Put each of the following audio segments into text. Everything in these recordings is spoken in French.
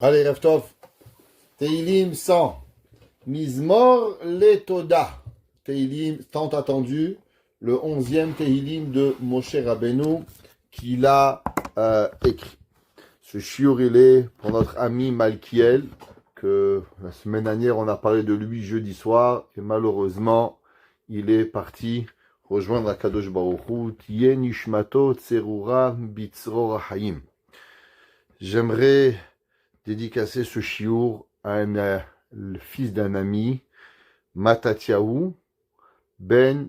Allez, Reftov, Teilim 100, Mizmor Letoda, Teilim tant attendu, le 11e Teilim de Moshe Rabbeinu qu'il a écrit. Ce shiur, il est pour notre ami Malkiel, que la semaine dernière on a parlé de lui jeudi soir, et malheureusement il est parti rejoindre Akadosh Baruch Hu, Tiye Nishmato Tserura Bitzro Rahayim. J'aimerais dédicacer ce shiur à le fils d'un ami, Matatiaou Ben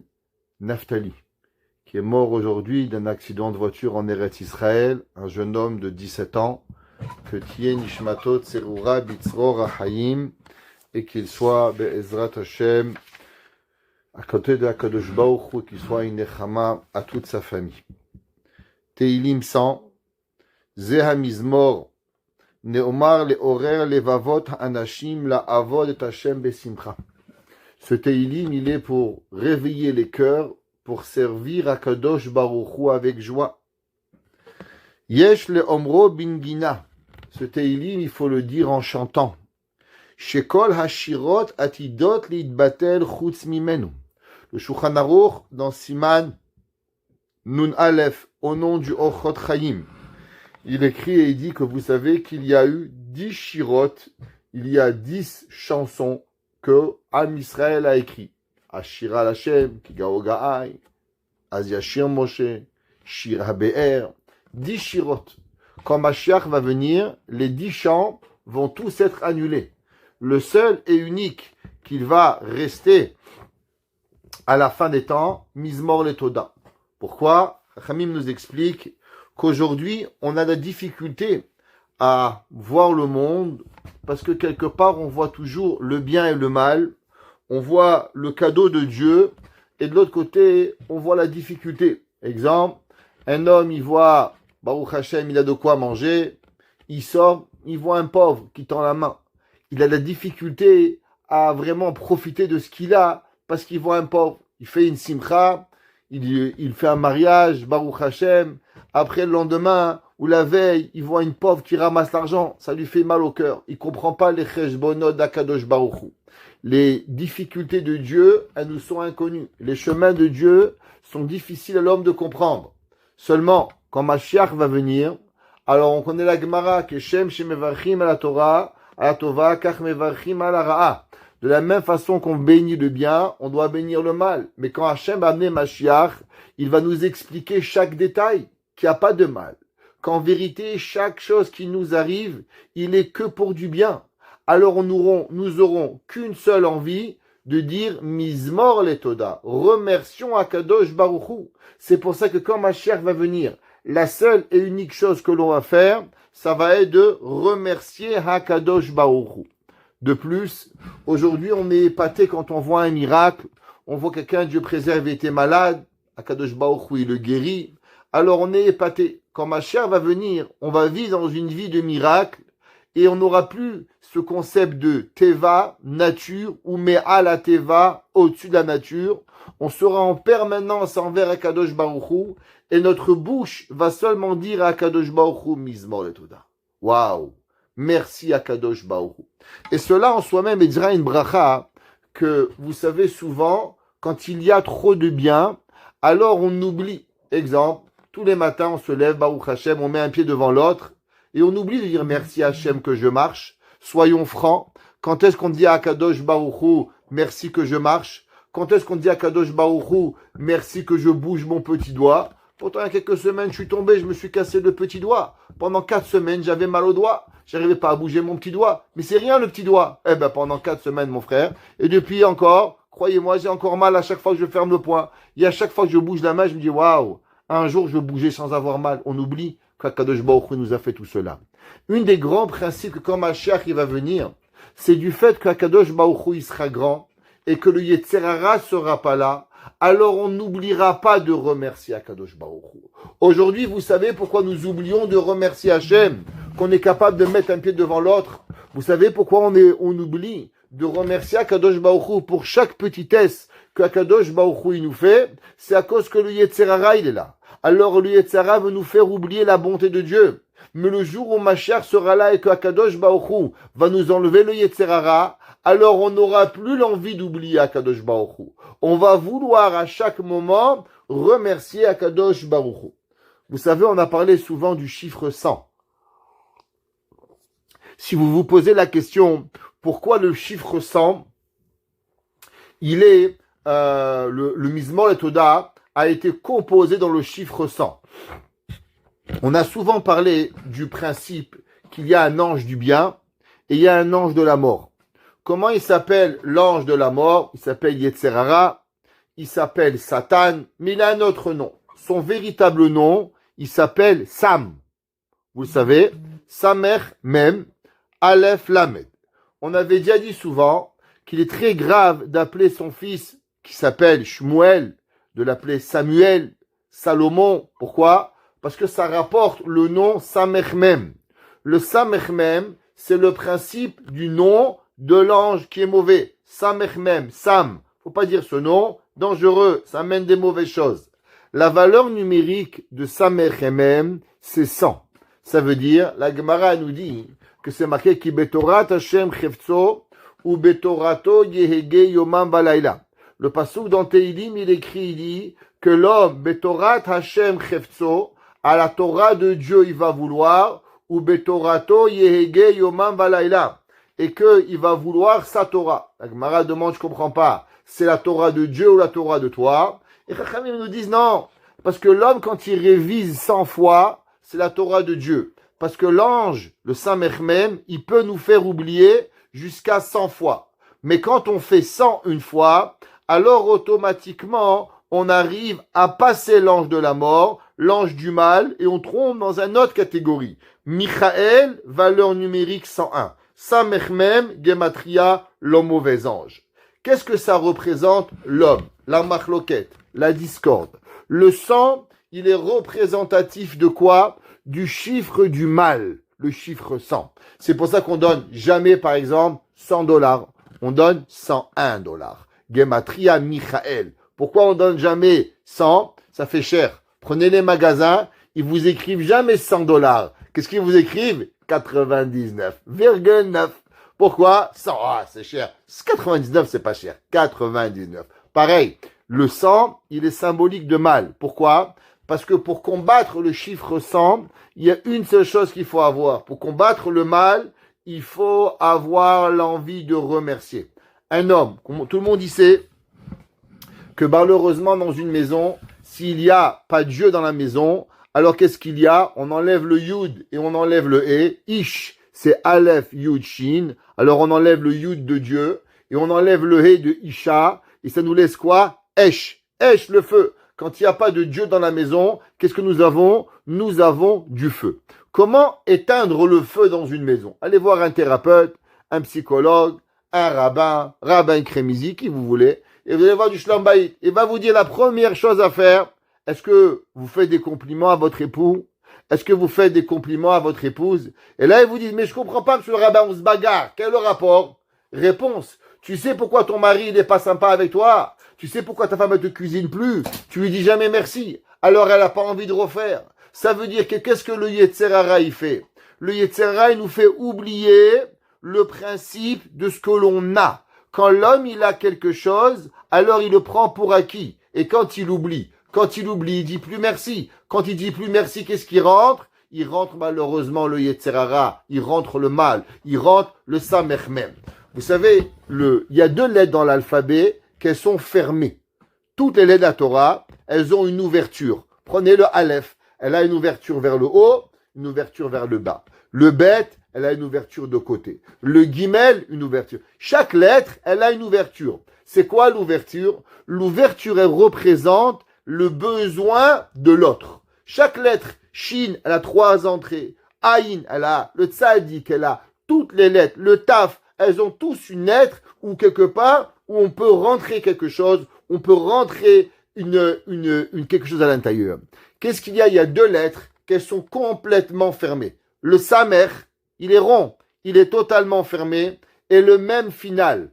Naftali, qui est mort aujourd'hui d'un accident de voiture en Eretz Israël, un jeune homme de 17 ans, que Tiye Nishmato Tserura Bitzro Rahayim, et qu'il soit, Be'ezrat Hashem, à côté de Akadosh Baruch Hu, qu'il soit une nechama à toute sa famille. Teilim 100, Zeha Mizmor, Neomar le'orer levavot anashim la'avod et Hashem besimcha. Ce Teilim, il est pour réveiller les cœurs, pour servir Akadosh Baruch Hu avec joie. Yesh le'omro bingina. Ce Teilim, il faut le dire en chantant. Shekol hashirot atidot li'itbatel chutz mimenu. Le Shulchan Aruch, dans Siman Nun Aleph, au nom du Ochot Chaim, il écrit et il dit que vous savez qu'il y a eu 10 shirot, il y a 10 chansons que Am Israël a écrit. Ashira Hashem, Kigao Ga'ai, Az Yashir Moshe, Shir HaBe'er, 10 shirot. Quand Mashiach va venir, les 10 chants vont tous être annulés. Le seul et unique qu'il va rester à la fin des temps, Mizmor Letoda. Pourquoi? Khamim nous explique qu'aujourd'hui, on a la difficulté à voir le monde, parce que quelque part, on voit toujours le bien et le mal, on voit le cadeau de Dieu, et de l'autre côté, on voit la difficulté. Exemple, un homme, il voit, Baruch Hashem, il a de quoi manger, il sort, il voit un pauvre qui tend la main. Il a la difficulté à vraiment profiter de ce qu'il a, parce qu'il voit un pauvre. Il fait une simcha, il fait un mariage, Baruch Hashem. Après le lendemain ou la veille, il voit une pauvre qui ramasse l'argent, ça lui fait mal au cœur. Il comprend pas les cheshbonot d'Akadosh Baruch Hu. Les difficultés de Dieu, elles nous sont inconnues. Les chemins de Dieu sont difficiles à l'homme de comprendre. Seulement, quand Mashiach va venir, alors on connaît la Gemara, que Shem shemevarchim à la Torah, à la Tova, kach mevarchim à la Ra'a. De la même façon qu'on bénit le bien, on doit bénir le mal. Mais quand Hachem va amener Mashiach, il va nous expliquer chaque détail, qu'il n'y a pas de mal. Qu'en vérité, chaque chose qui nous arrive, il est que pour du bien. Alors nous aurons qu'une seule envie de dire Mizmor Letoda. Remercions Akadosh Baruch Hu. C'est pour ça que quand Mashiach va venir, la seule et unique chose que l'on va faire, ça va être de remercier Akadosh Baruch Hu. De plus, aujourd'hui, on est épaté quand on voit un miracle. On voit quelqu'un, Dieu préserve, était malade. Akadosh Baruch Hu, il le guérit. Alors on est épaté. Quand Mashiach va venir, on va vivre dans une vie de miracle et on n'aura plus ce concept de Teva, nature, ou Me'ala Teva, au-dessus de la nature. On sera en permanence envers Akadosh Baruch Hu et notre bouche va seulement dire à Akadosh Baruch Hu, Mizmor Letoda. Waouh! Merci Akadosh Baruch Hu. Et cela en soi-même est déjà une bracha que vous savez souvent, quand il y a trop de bien, alors on oublie. Exemple, tous les matins on se lève, Baruch Hashem, on met un pied devant l'autre, et on oublie de dire merci Hashem que je marche. Soyons francs. Quand est-ce qu'on dit à Akadosh Baruch Hu, merci que je marche? Quand est-ce qu'on dit à Akadosh Baruch Hu, merci que je bouge mon petit doigt? Pourtant, il y a quelques semaines, je suis tombé, je me suis cassé le petit doigt. Pendant 4 semaines, j'avais mal au doigt. J'arrivais pas à bouger mon petit doigt. Mais c'est rien, le petit doigt. Eh ben, pendant 4 semaines, mon frère. Et depuis encore, croyez-moi, j'ai encore mal à chaque fois que je ferme le poing. Et à chaque fois que je bouge la main, je me dis, waouh, un jour, je bougeais sans avoir mal. On oublie qu'Akadosh Baruch Hu nous a fait tout cela. Une des grands principes que quand Mashiach il va venir, c'est du fait qu'Akadosh Baruch Hu il sera grand et que le Yetzer Hara sera pas là. Alors on n'oubliera pas de remercier Akadosh Baruch Hu. Aujourd'hui, vous savez pourquoi nous oublions de remercier Hachem, qu'on est capable de mettre un pied devant l'autre. Vous savez pourquoi on oublie de remercier Akadosh Baruch Hu pour chaque petitesse que Akadosh Baruch Hu il nous fait. C'est à cause que le Yetzer Hara il est là. Alors le Yetzer Hara veut nous faire oublier la bonté de Dieu. Mais le jour où Mashiach sera là et que Akadosh Baruch Hu va nous enlever le Yetzer Hara, alors on n'aura plus l'envie d'oublier Akadosh Baruch Hu. On va vouloir à chaque moment remercier Akadosh Baruch Hu. Vous savez, on a parlé souvent du chiffre 100. Si vous vous posez la question, pourquoi le chiffre 100, il est, le Mizmor Letoda a été composé dans le chiffre 100. On a souvent parlé du principe qu'il y a un ange du bien et il y a un ange de la mort. Comment il s'appelle l'ange de la mort? Il s'appelle Yetzer Hara, il s'appelle Satan, mais il a un autre nom. Son véritable nom, il s'appelle Sam. Vous le savez, Samer Mem, Aleph Lamed. On avait déjà dit souvent qu'il est très grave d'appeler son fils, qui s'appelle Shmuel, de l'appeler Samuel, Salomon. Pourquoi? Parce que ça rapporte le nom Samer Mem. Le Samer Mem, c'est le principe du nom de l'ange qui est mauvais. Samer Mem, Sam. Faut pas dire ce nom, dangereux, ça amène des mauvaises choses. La valeur numérique de Samer Mem, c'est 100. Ça veut dire, la Gemara nous dit que c'est marqué qui betorat Hashem chefzo ou betorato yehege yomam balayla. Le pasuk dans Teilim, il écrit, il dit que l'homme betorat Hashem chefzo, à la Torah de Dieu, il va vouloir, ou betorato yehege yomam balayla, et que il va vouloir sa Torah. La Gemara demande, je comprends pas, c'est la Torah de Dieu ou la Torah de toi? Et Chachamim nous disent non, parce que l'homme quand il révise 100 fois, c'est la Torah de Dieu. Parce que l'ange, le Samer Mem, il peut nous faire oublier jusqu'à 100 fois. Mais quand on fait 100 une fois, alors automatiquement, on arrive à passer l'ange de la mort, l'ange du mal, et on tombe dans une autre catégorie. Michael, valeur numérique 101. Samer Mem, Gematria, l'homme mauvais ange. Qu'est-ce que ça représente? L'homme, la machloquette, la discorde. Le 100, il est représentatif de quoi? Du chiffre du mal, le chiffre 100. C'est pour ça qu'on donne jamais, par exemple, $100. On donne $101. Gematria Michael. Pourquoi on donne jamais 100? Ça fait cher. Prenez les magasins, ils vous écrivent jamais $100. Qu'est-ce qu'ils vous écrivent? 99,9. Pourquoi? 100, c'est cher. 99, c'est pas cher. 99. Pareil, le 100, il est symbolique de mal. Pourquoi? Parce que pour combattre le chiffre 100, il y a une seule chose qu'il faut avoir. Pour combattre le mal, il faut avoir l'envie de remercier. Un homme, tout le monde y sait, que malheureusement dans une maison, s'il n'y a pas Dieu dans la maison, alors qu'est-ce qu'il y a? On enlève le Yud et on enlève le He. Ish, c'est Aleph, Yud, Shin. Alors on enlève le Yud de Dieu et on enlève le He de Isha. Et ça nous laisse quoi? Esh. Esh, le feu. Quand il n'y a pas de Dieu dans la maison, qu'est-ce que nous avons? Nous avons du feu. Comment éteindre le feu dans une maison? Allez voir un thérapeute, un psychologue, un rabbin crémisi, qui vous voulez, et vous allez voir du Shlom Bayit. Il va vous dire la première chose à faire. Est-ce que vous faites des compliments à votre époux? Est-ce que vous faites des compliments à votre épouse? Et là, il vous dit, mais je comprends pas, monsieur le rabbin, on se bagarre. Quel est le rapport? Réponse. Tu sais pourquoi ton mari, il n'est pas sympa avec toi? Tu sais pourquoi ta femme ne te cuisine plus? Tu lui dis jamais merci. Alors elle n'a pas envie de refaire. Ça veut dire que qu'est-ce que le Yetzer Hara il fait? Le Yetzer Hara, il nous fait oublier le principe de ce que l'on a. Quand l'homme, il a quelque chose, alors il le prend pour acquis. Et quand il oublie, il dit plus merci. Quand il dit plus merci, qu'est-ce qui rentre? Il rentre malheureusement le Yetzer Hara, il rentre le mal, il rentre le Samer Mem. Vous savez, il y a 2 lettres dans l'alphabet qu'elles sont fermées. Toutes les lettres de la Torah, elles ont une ouverture. Prenez le Aleph, elle a une ouverture vers le haut, une ouverture vers le bas. Le Bet, elle a une ouverture de côté. Le Gimel, une ouverture. Chaque lettre, elle a une ouverture. C'est quoi l'ouverture? L'ouverture, elle représente le besoin de l'autre. Chaque lettre, Shin, elle a 3 entrées. Aïn, elle a le Tzadik, elle a toutes les lettres. Le Taf, elles ont tous une lettre ou quelque part où on peut rentrer quelque chose, on peut rentrer quelque chose à l'intérieur. Qu'est-ce qu'il y a? Il y a 2 lettres qu'elles sont complètement fermées. Le Samer, il est rond, il est totalement fermé, et le même final,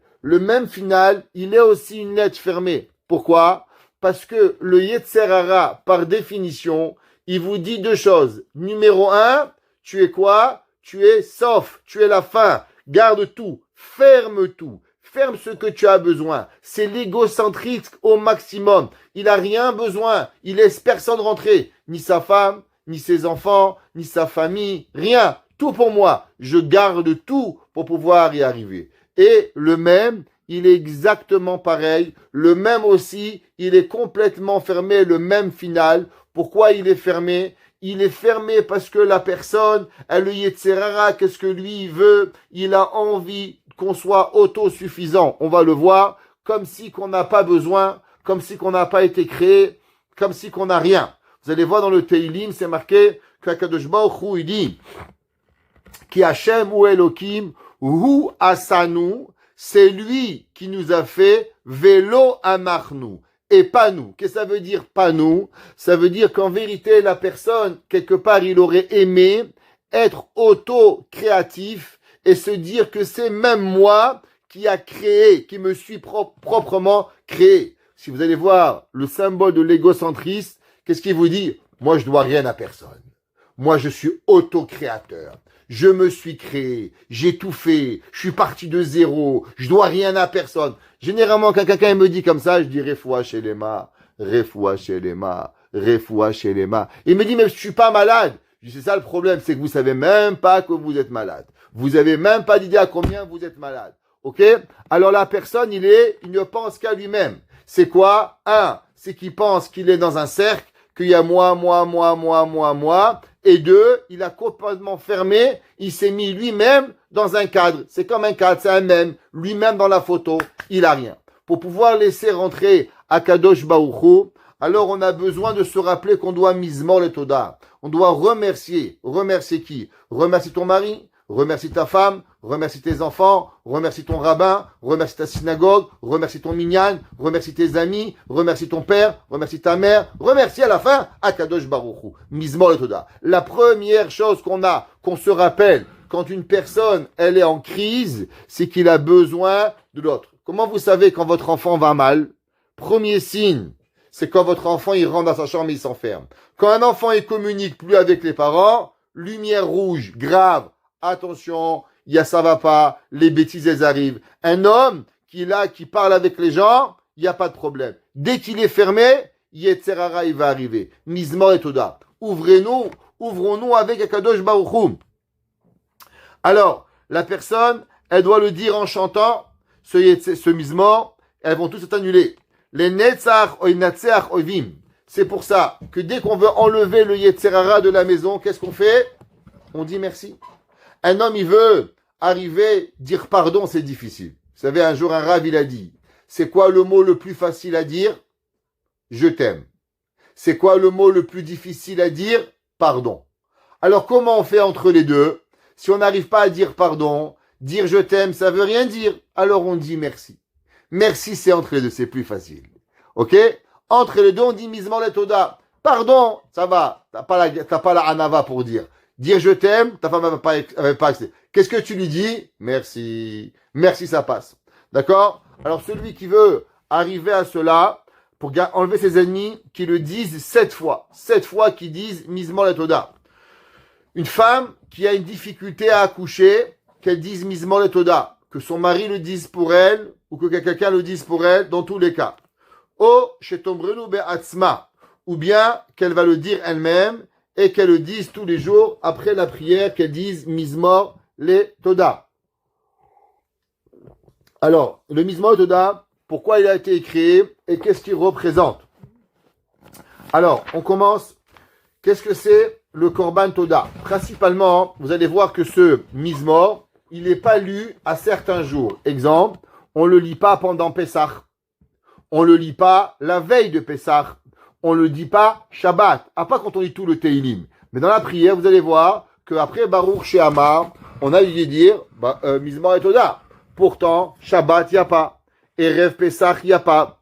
il est aussi une lettre fermée. Pourquoi? Parce que le Yetzer Hara, par définition, il vous dit 2 choses. Numéro 1, tu es quoi? Tu es sauf, tu es la fin. Garde tout, ferme tout. Ferme ce que tu as besoin. C'est l'égocentrisme au maximum. Il n'a rien besoin. Il laisse personne rentrer. Ni sa femme, ni ses enfants, ni sa famille. Rien. Tout pour moi. Je garde tout pour pouvoir y arriver. Et le même, il est exactement pareil. Le même aussi, il est complètement fermé. Le même final. Pourquoi il est fermé? Il est fermé parce que la personne, elle le Yetzerara, qu'est-ce que lui il veut? Il a envie qu'on soit autosuffisant. On va le voir, comme si qu'on n'a pas besoin, comme si qu'on n'a pas été créé, comme si qu'on n'a rien. Vous allez voir dans le Teilim, c'est marqué qu'Akadosh Baruch Hu, il dit Ki Hashem ou Elohim, Hu Asanu, c'est lui qui nous a fait Velo Amarnu. Et pas nous. Qu'est-ce que ça veut dire pas nous? Ça veut dire qu'en vérité, la personne, quelque part, il aurait aimé être auto-créatif et se dire que c'est même moi qui a créé, qui me suis proprement créé. Si vous allez voir le symbole de l'égocentrisme, qu'est-ce qu'il vous dit? Moi, je dois rien à personne. Moi, je suis auto-créateur. Je me suis créé, j'ai tout fait, je suis parti de zéro, je dois rien à personne. Généralement, quand quelqu'un me dit comme ça, je dis Refoua chez les ma, Refoua chez les ma, Refoua chez les ma. Il me dit, mais je suis pas malade. Je dis, c'est ça le problème, c'est que vous savez même pas que vous êtes malade. Vous avez même pas d'idée à combien vous êtes malade. Ok? Alors la personne, il ne pense qu'à lui-même. C'est quoi? Un, c'est qu'il pense qu'il est dans un cercle, qu'il y a moi. Et deux, il a complètement fermé, il s'est mis lui-même dans un cadre. C'est comme un cadre, c'est un même. Lui-même dans la photo, il a rien. Pour pouvoir laisser rentrer Akadosh Baruch Hu, alors on a besoin de se rappeler qu'on doit Mizmor le Toda. On doit remercier. Remercier qui? Remercier ton mari, remercier ta femme, remercier tes enfants, remercier ton rabbin, remercier ta synagogue, remercier ton minyan, remercier tes amis, remercier ton père, remercier ta mère, remercier à la fin Akadosh Baruch Hu, Mizmor le Toda. La première chose qu'on se rappelle quand une personne, elle est en crise, c'est qu'il a besoin de l'autre. Comment vous savez quand votre enfant va mal? Premier signe, c'est quand votre enfant, il rentre dans sa chambre et il s'enferme. Quand un enfant, il communique plus avec les parents, lumière rouge, grave, attention, ça va pas, les bêtises elles arrivent. Un homme qui parle avec les gens, il n'y a pas de problème. Dès qu'il est fermé, Yetzerara il va arriver. Mizmor et Toda. Ouvrons-nous avec Akadosh Baruch Hu. Alors, la personne, elle doit le dire en chantant ce Mizmor, elles vont tous être annulées. Les Netzach Oinatseach Ovim. C'est pour ça que dès qu'on veut enlever le Yetzerara de la maison, qu'est-ce qu'on fait? On dit merci. Un homme, il veut arriver, dire pardon, c'est difficile. Vous savez, un jour, un rav, il a dit, c'est quoi le mot le plus facile à dire? Je t'aime. C'est quoi le mot le plus difficile à dire? Pardon. Alors, comment on fait entre les deux? Si on n'arrive pas à dire pardon, dire je t'aime, ça veut rien dire. Alors, on dit merci. Merci, c'est entre les deux, c'est plus facile. Ok? Entre les deux, on dit Mizmor le Toda. Pardon, ça va. T'as pas la anava pour dire. Dire je t'aime, ta femme n'avait pas accès. Qu'est-ce que tu lui dis? Merci. Merci, ça passe. D'accord? Alors, celui qui veut arriver à cela, pour enlever ses ennemis, qui le disent 7 fois. 7 fois qui disent Mizmor le Toda. Une femme qui a une difficulté à accoucher, qu'elle dise Mizmor le Toda. Que son mari le dise pour elle, ou que quelqu'un le dise pour elle, dans tous les cas. O shetombrenu be'atzma. Ou bien qu'elle va le dire elle-même, et qu'elle le dise tous les jours, après la prière, qu'elle dise Mizmor le Toda. Alors, le Mizmor le Toda, pourquoi il a été créé, et qu'est-ce qu'il représente? Alors, on commence. Qu'est-ce que c'est le Korban Toda? Principalement, vous allez voir que ce Mizmor, il n'est pas lu à certains jours. Exemple, on ne le lit pas pendant Pessah. On ne le lit pas la veille de Pessah. On ne le dit pas Shabbat. À part quand on lit tout le Teilim. Mais dans la prière, vous allez voir qu'après Baruch She'amar, on a dû dire Mizmor et Toda. Pourtant, Shabbat, il n'y a pas. Erev Pessah, il n'y a pas.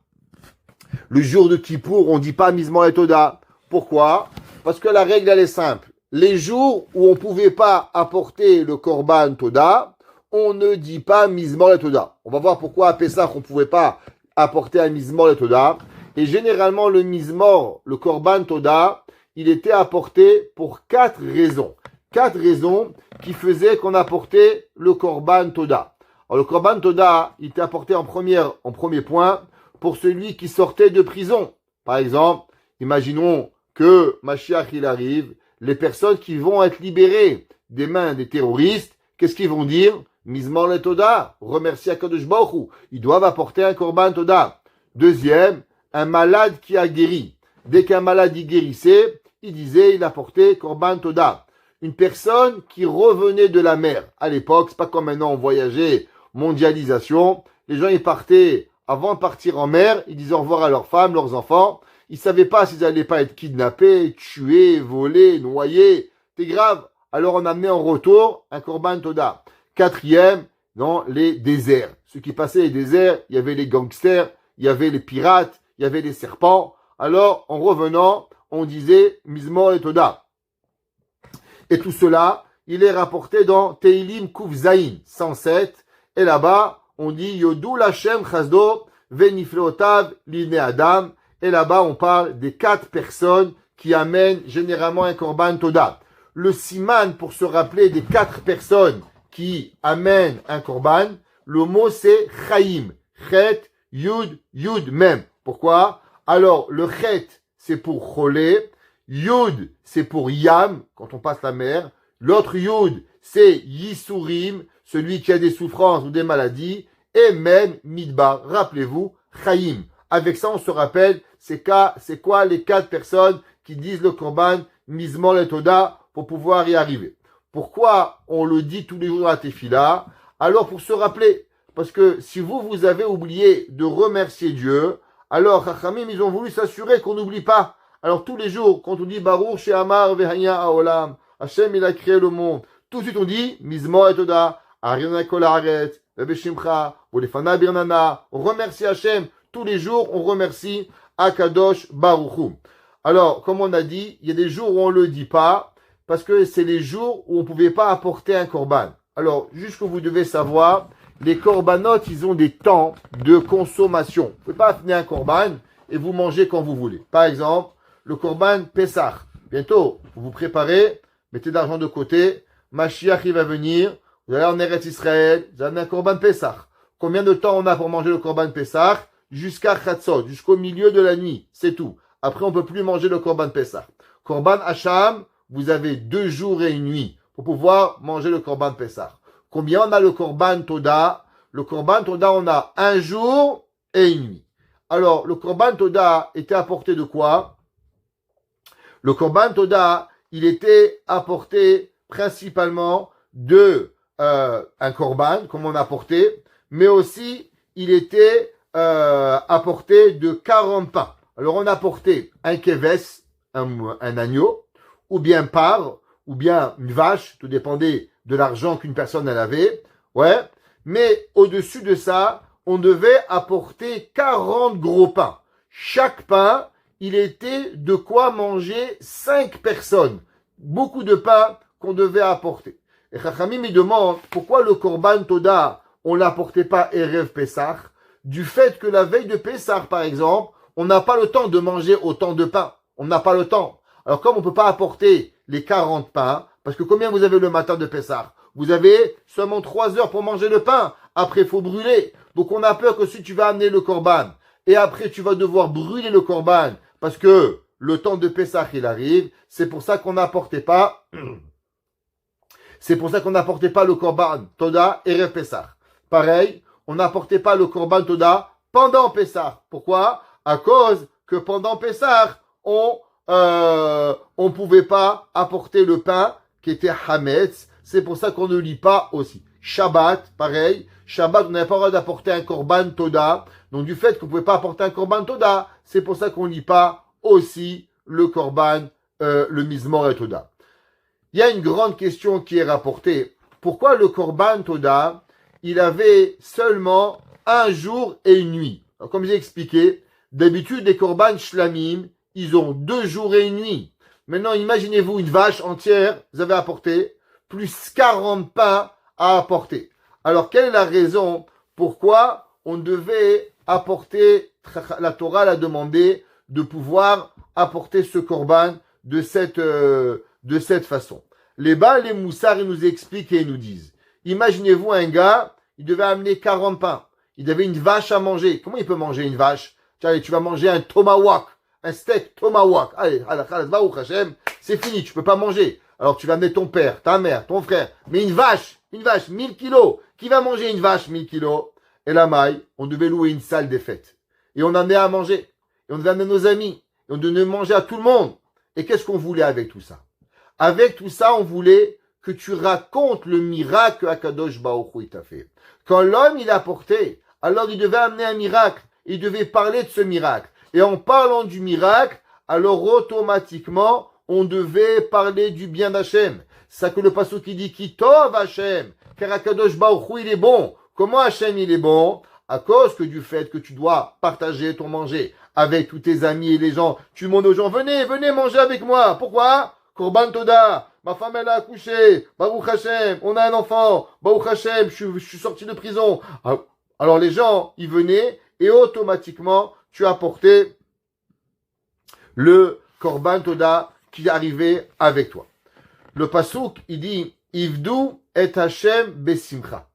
Le jour de Kippour, on ne dit pas Mizmor et Toda. Pourquoi? Parce que la règle, elle est simple. Les jours où on ne pouvait pas apporter le Korban Toda, on ne dit pas Mizmor et Toda. On va voir pourquoi à Pessah, on ne pouvait pas apporter un Mizmor et Toda. Et généralement, le Mizmor, le Korban Toda, il était apporté pour 4 raisons. 4 raisons qui faisaient qu'on apportait le Korban Toda. Alors le Korban Toda, il était apporté en premier point pour celui qui sortait de prison. Par exemple, imaginons que Mashiach il arrive, les personnes qui vont être libérées des mains des terroristes, qu'est-ce qu'ils vont dire? Mizmor le Toda, remercie HaKadosh Baruch Hu. Ils doivent apporter un Korban Toda. Deuxième, un malade qui a guéri. Dès qu'un malade y guérissait, il disait, il apportait Korban Toda. Une personne qui revenait de la mer. À l'époque, c'est pas comme maintenant on voyageait, mondialisation. Les gens, ils partaient, avant de partir en mer, ils disaient au revoir à leurs femmes, leurs enfants. Ils savaient pas s'ils allaient pas être kidnappés, tués, volés, noyés. C'est grave. Alors on amenait en retour un Korban Toda. Quatrième, dans les déserts. Ceux qui passaient les déserts, il y avait les gangsters, il y avait les pirates, il y avait les serpents. Alors, en revenant, on disait Mizmor et Toda. Et tout cela, il est rapporté dans Teilim Kuf Zayin 107. Et là-bas, on dit Yodou Lachem Chazdo Venifleotav Livne Adam. Et là-bas, on parle des 4 personnes qui amènent généralement un Korban Toda. Le siman, pour se rappeler des 4 personnes qui amènent un Korban, le mot c'est Chaim. Chet, Yud, Yud même. Pourquoi? Alors, le Chet, c'est pour Cholé. Yud, c'est pour Yam, quand on passe la mer. L'autre Yud, c'est Yisurim, celui qui a des souffrances ou des maladies. Et même Midbar, rappelez-vous, Chaim. Avec ça, on se rappelle, c'est quoi les 4 personnes qui disent le Korban, Mizmor et Toda, pour pouvoir y arriver. Pourquoi on le dit tous les jours à Tefila? Alors, pour se rappeler, parce que si vous avez oublié de remercier Dieu, alors, Chachamim, ils ont voulu s'assurer qu'on n'oublie pas. Alors, tous les jours, quand on dit Baruch She'amar Vehanya Haolam, Hachem, il a créé le monde, tout de suite on dit Mizmor et Toda, Ariana Kol Haaretz, Bebeshimcha, Olefana Birnana, on remercie Hachem. Tous les jours, on remercie Akadosh Baruch Hu. Alors, comme on a dit, il y a des jours où on ne le dit pas, parce que c'est les jours où on ne pouvait pas apporter un korban. Alors, juste que vous devez savoir, les corbanotes, ils ont des temps de consommation. Vous ne pouvez pas amener un korban et vous mangez quand vous voulez. Par exemple, le korban Pessah. Bientôt, vous vous préparez, mettez de l'argent de côté, Mashiach il va venir, vous allez en Eretz Israël, vous avez un korban Pessah. Combien de temps on a pour manger le korban Pessah? Jusqu'à Chatzot, jusqu'au milieu de la nuit, c'est tout. Après, on ne peut plus manger le korban Pessah. Korban Hacham, vous avez 2 jours et une nuit pour pouvoir manger le korban Pessah. Combien on a le korban Toda? Le korban Toda, on a 1 jour et une nuit. Alors, le korban Toda était apporté de quoi? Le korban Toda, il était apporté principalement de un korban, comme on a apporté, mais aussi il était apporté de 40 pains. Alors on a apporté un keves, un agneau, ou bien par, ou bien une vache, tout dépendait de l'argent qu'une personne elle avait, ouais. Mais au-dessus de ça, on devait apporter 40 gros pains. Chaque pain, il était de quoi manger 5 personnes. Beaucoup de pain qu'on devait apporter. Et Chachamim me demande pourquoi le korban Toda, on l'apportait pas Erev Pessah, du fait que la veille de Pessah, par exemple, on n'a pas le temps de manger autant de pain. On n'a pas le temps. Alors comme on ne peut pas apporter les 40 pains, parce que combien vous avez le matin de Pessah? Vous avez seulement 3 heures pour manger le pain. Après, il faut brûler. Donc on a peur que si tu vas amener le korban, et après tu vas devoir brûler le korban, parce que le temps de Pessah, il arrive, c'est pour ça qu'on n'apportait pas, le korban Toda et Pessah. Pareil, on n'apportait pas le korban Toda pendant Pessah. Pourquoi? À cause que pendant Pessah, on pouvait pas apporter le pain qui était Hametz. C'est pour ça qu'on ne lit pas aussi. Shabbat, pareil. Shabbat, on n'avait pas le droit d'apporter un korban Toda. Donc du fait qu'on ne pouvait pas apporter un korban Toda, c'est pour ça qu'on ne lit pas aussi le korban, le Mizmor et Toda. Il y a une grande question qui est rapportée. Pourquoi le korban Toda, il avait seulement 1 jour et une nuit? Alors, comme j'ai expliqué, d'habitude, les korban shlamim, ils ont 2 jours et une nuit. Maintenant, imaginez-vous une vache entière, vous avez apporté, plus 40 pains à apporter. Alors, quelle est la raison pourquoi on devait apporter, la Torah l'a demandé, de pouvoir apporter ce korban de cette façon? Les bas, les moussards, ils nous expliquent et ils nous disent. Imaginez-vous un gars, il devait amener 40 pains. Il avait une vache à manger. Comment il peut manger une vache? Allez, tu vas manger un tomahawk, un steak tomahawk. Allez, c'est fini, tu peux pas manger. Alors tu vas amener ton père, ta mère, ton frère. Mais une vache, 1000 kilos. Qui va manger une vache 1000 kilos? Et la maille, on devait louer une salle des fêtes. Et on amenait à manger. Et on devait amener nos amis. Et on devait manger à tout le monde. Et qu'est-ce qu'on voulait avec tout ça? Avec tout ça, on voulait que tu racontes le miracle qu'Akadosh Baruch Hu t'a fait. Quand l'homme il a porté, alors il devait amener un miracle. Il devait parler de ce miracle. Et en parlant du miracle, alors automatiquement, on devait parler du bien d'Hachem. C'est ça que le pasuk qui dit qui tov Hachem, car Akadosh Baruch Hu il est bon. Comment Hachem il est bon? À cause que du fait que tu dois partager ton manger avec tous tes amis et les gens. Tu demandes aux gens, venez manger avec moi. Pourquoi? Korban Toda, ma femme elle a accouché. Baruch Hachem, on a un enfant. Baruch Hachem, je suis sorti de prison. Alors les gens, ils venaient et automatiquement, tu apportais le Korban Toda qui arrivait avec toi. Le pasuk, il dit, Ivdu et Hachem besimcha.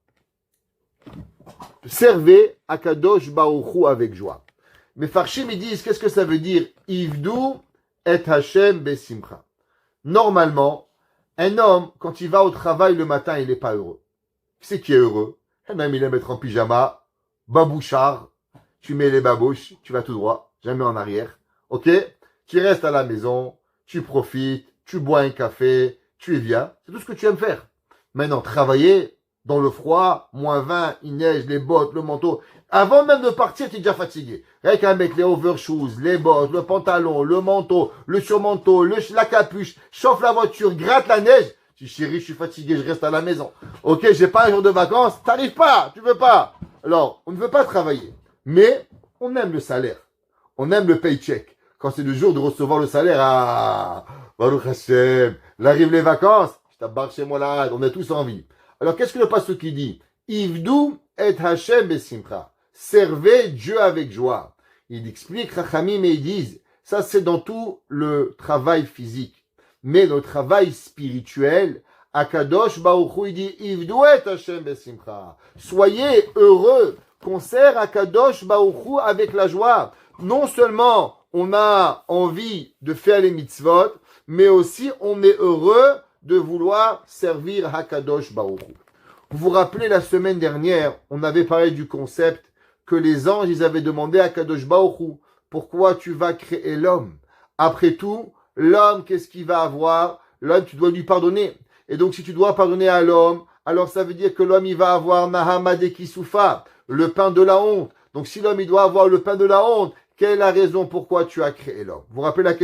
Servez Akadosh Baruch Hu avec joie. Mais Farshim, ils disent, qu'est-ce que ça veut dire? Ivdu et Hachem besimcha. Normalement, un homme, quand il va au travail le matin, il n'est pas heureux. Qui c'est qui est heureux? Un homme, il aime être en pyjama, babouchard, tu mets les babouches, tu vas tout droit, jamais en arrière. Ok? Tu restes à la maison, tu profites, tu bois un café, tu es bien. C'est tout ce que tu aimes faire. Maintenant, travailler dans le froid, -20, il neige, les bottes, le manteau. Avant même de partir, tu es déjà fatigué. Rien qu'à mettre les overshoes, les bottes, le pantalon, le manteau, le surmanteau, la capuche, chauffe la voiture, gratte la neige. Tu dis, chérie, je suis fatigué, je reste à la maison. Ok, j'ai pas un jour de vacances, t'arrives pas, tu veux pas. Alors, on ne veut pas travailler. Mais, on aime le salaire. On aime le paycheck. Quand c'est le jour de recevoir le salaire, Baruch Hashem, là arrivent les vacances, je t'abarque chez moi là, on a tous envie. Alors, qu'est-ce que le pasteur qui dit? Ivdu et Hashem besimcha. Servez Dieu avec joie. Il explique, Rachamim, et ils disent, ça c'est dans tout le travail physique. Mais le travail spirituel, Akadosh Baruch Hu, il dit, Ivdu et Hashem besimcha. Soyez heureux qu'on sert Akadosh Baruch Hu avec la joie. Non seulement on a envie de faire les mitzvot, mais aussi on est heureux de vouloir servir Hakadosh Baruch Hu. Vous vous rappelez, la semaine dernière, on avait parlé du concept que les anges, ils avaient demandé à Kadosh Baruch Hu, pourquoi tu vas créer l'homme? Après tout, l'homme, qu'est-ce qu'il va avoir? L'homme, tu dois lui pardonner. Et donc, si tu dois pardonner à l'homme, alors ça veut dire que l'homme, il va avoir Nahamade Kisufa, le pain de la honte. Donc, si l'homme, il doit avoir le pain de la honte, quelle est la raison pourquoi tu as créé l'homme? Vous vous rappelez la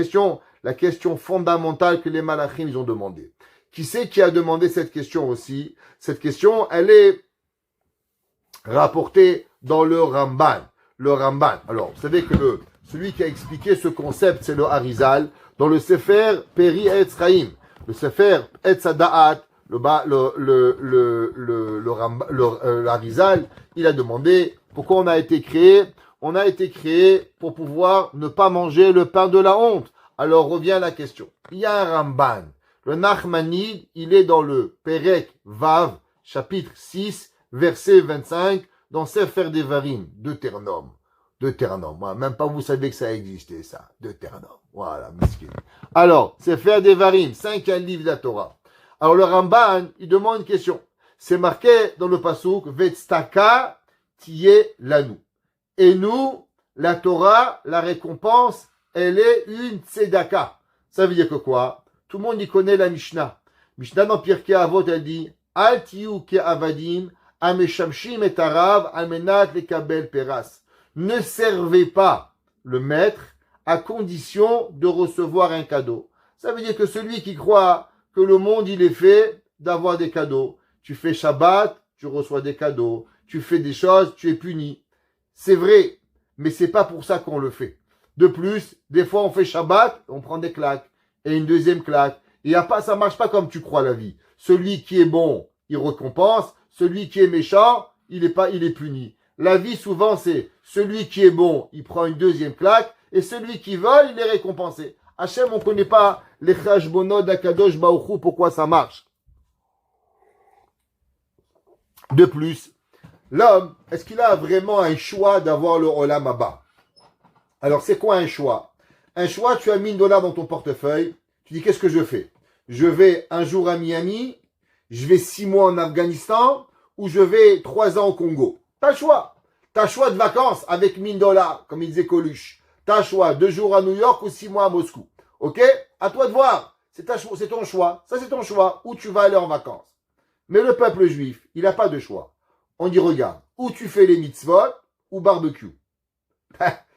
question fondamentale que les malachim, ils ont demandé. Qui c'est qui a demandé cette question aussi? Cette question, elle est rapportée dans le Ramban. Le Ramban. Alors, vous savez que celui qui a expliqué ce concept, c'est le Harizal, dans le Sefer Peri Etz Chaim. Le Sefer Etz Da'at, le Harizal, il a demandé pourquoi on a été créé. On a été créé pour pouvoir ne pas manger le pain de la honte. Alors revient la question. Il y a un Ramban. Le Nachmanide, il est dans le Perek Vav, chapitre 6, verset 25, dans Sefer Devarim, Deutéronome. Moi, même pas vous savez que ça existait, ça. Deutéronome. Voilà, miskin. Alors, Sefer Devarim, 5e livre de la Torah. Alors, le Ramban, il demande une question. C'est marqué dans le pasuk, Vetstaka tiye lanu. Et nous, la Torah, la récompense, elle est une tzedaka. Ça veut dire que quoi? Tout le monde y connaît la Mishnah. Mishnah dans Pirkei Avot, elle dit, Al tiyu ke avadim, ameshamshim et arav, amenat lekabel peras. Ne servez pas le maître à condition de recevoir un cadeau. Ça veut dire que celui qui croit que le monde, il est fait d'avoir des cadeaux. Tu fais Shabbat, tu reçois des cadeaux. Tu fais des choses, tu es puni. C'est vrai, mais c'est pas pour ça qu'on le fait. De plus, des fois on fait Shabbat, on prend des claques, et une deuxième claque. Et ça marche pas comme tu crois la vie. Celui qui est bon, il récompense. Celui qui est méchant, il est puni. La vie, souvent, c'est celui qui est bon, il prend une deuxième claque, et celui qui vole, il est récompensé. Hachem, on ne connaît pas les chashbonot d'Akadosh Baruch Hu, pourquoi ça marche. De plus, l'homme, est-ce qu'il a vraiment un choix d'avoir le Olam Haba? Alors, c'est quoi un choix? Un choix, tu as 1000 dollars dans ton portefeuille, tu dis, qu'est-ce que je fais? Je vais un jour à Miami, je vais 6 mois en Afghanistan, ou je vais 3 ans au Congo. T'as le choix. T'as le choix de vacances avec 1000 dollars, comme il disait Coluche. T'as le choix, 2 jours à New York ou 6 mois à Moscou. Ok? À toi de voir. C'est ton choix. Ça, c'est ton choix. Où tu vas aller en vacances. Mais le peuple juif, il n'a pas de choix. On dit, regarde, où tu fais les mitzvot, ou barbecue.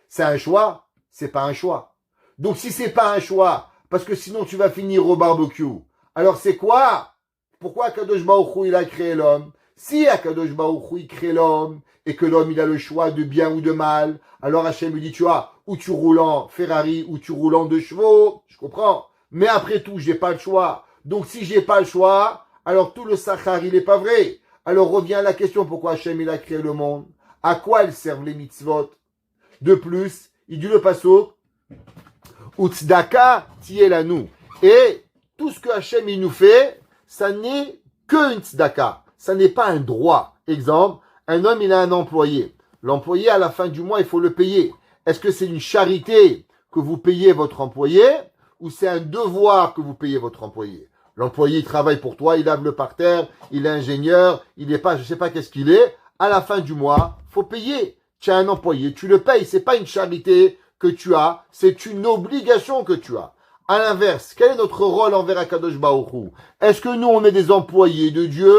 C'est un choix, c'est pas un choix. Donc si c'est pas un choix, parce que sinon tu vas finir au barbecue, alors c'est quoi? Pourquoi Akadosh Baruch Hu, il a créé l'homme? Si Akadosh Baruch Hu, il crée l'homme, et que l'homme, il a le choix de bien ou de mal, alors Hachem lui dit, tu vois, ou tu roules en Ferrari, ou tu roules en 2 chevaux, je comprends. Mais après tout, j'ai pas le choix. Donc si j'ai pas le choix, alors tout le Sachar, il est pas vrai. Alors revient à la question, pourquoi Hachem, il a créé le monde? À quoi elles servent les mitzvot? De plus, il dit le pasuk, Utzdaka tielanu. Et tout ce que Hachem il nous fait, ça n'est que une tzedaka. Ça n'est pas un droit. Exemple, un homme il a un employé. L'employé à la fin du mois il faut le payer. Est-ce que c'est une charité que vous payez votre employé ou c'est un devoir que vous payez votre employé? L'employé il travaille pour toi, il lave le parterre, il est ingénieur, il n'est pas, je sais pas qu'est-ce qu'il est. À la fin du mois, faut payer. Tu as un employé, tu le payes. C'est pas une charité que tu as, c'est une obligation que tu as. À l'inverse, quel est notre rôle envers Akadosh Baruch Hu? Est-ce que nous, on est des employés de Dieu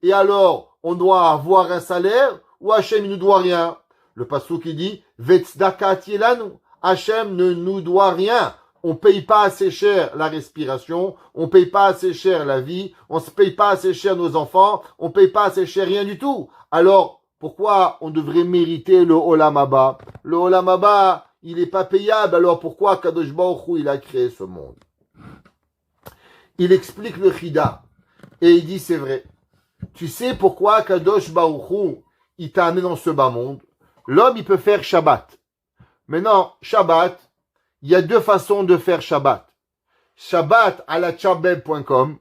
et alors on doit avoir un salaire ou Hachem il nous doit rien? Le pasuk qui dit Vetzdaka tielanu. Hachem ne nous doit rien. On paye pas assez cher la respiration, on paye pas assez cher la vie, on se paye pas assez cher nos enfants, on paye pas assez cher rien du tout. Alors, pourquoi on devrait mériter le Olam Haba? Le Olam Haba, il n'est pas payable, alors pourquoi Kadosh Baruch Hu, il a créé ce monde? Il explique le Chida, et il dit c'est vrai. Tu sais pourquoi Kadosh Baruch Hu, il t'a amené dans ce bas monde? L'homme, il peut faire Shabbat. Maintenant, Shabbat, il y a 2 façons de faire Shabbat. Shabbat à la chabeb.com,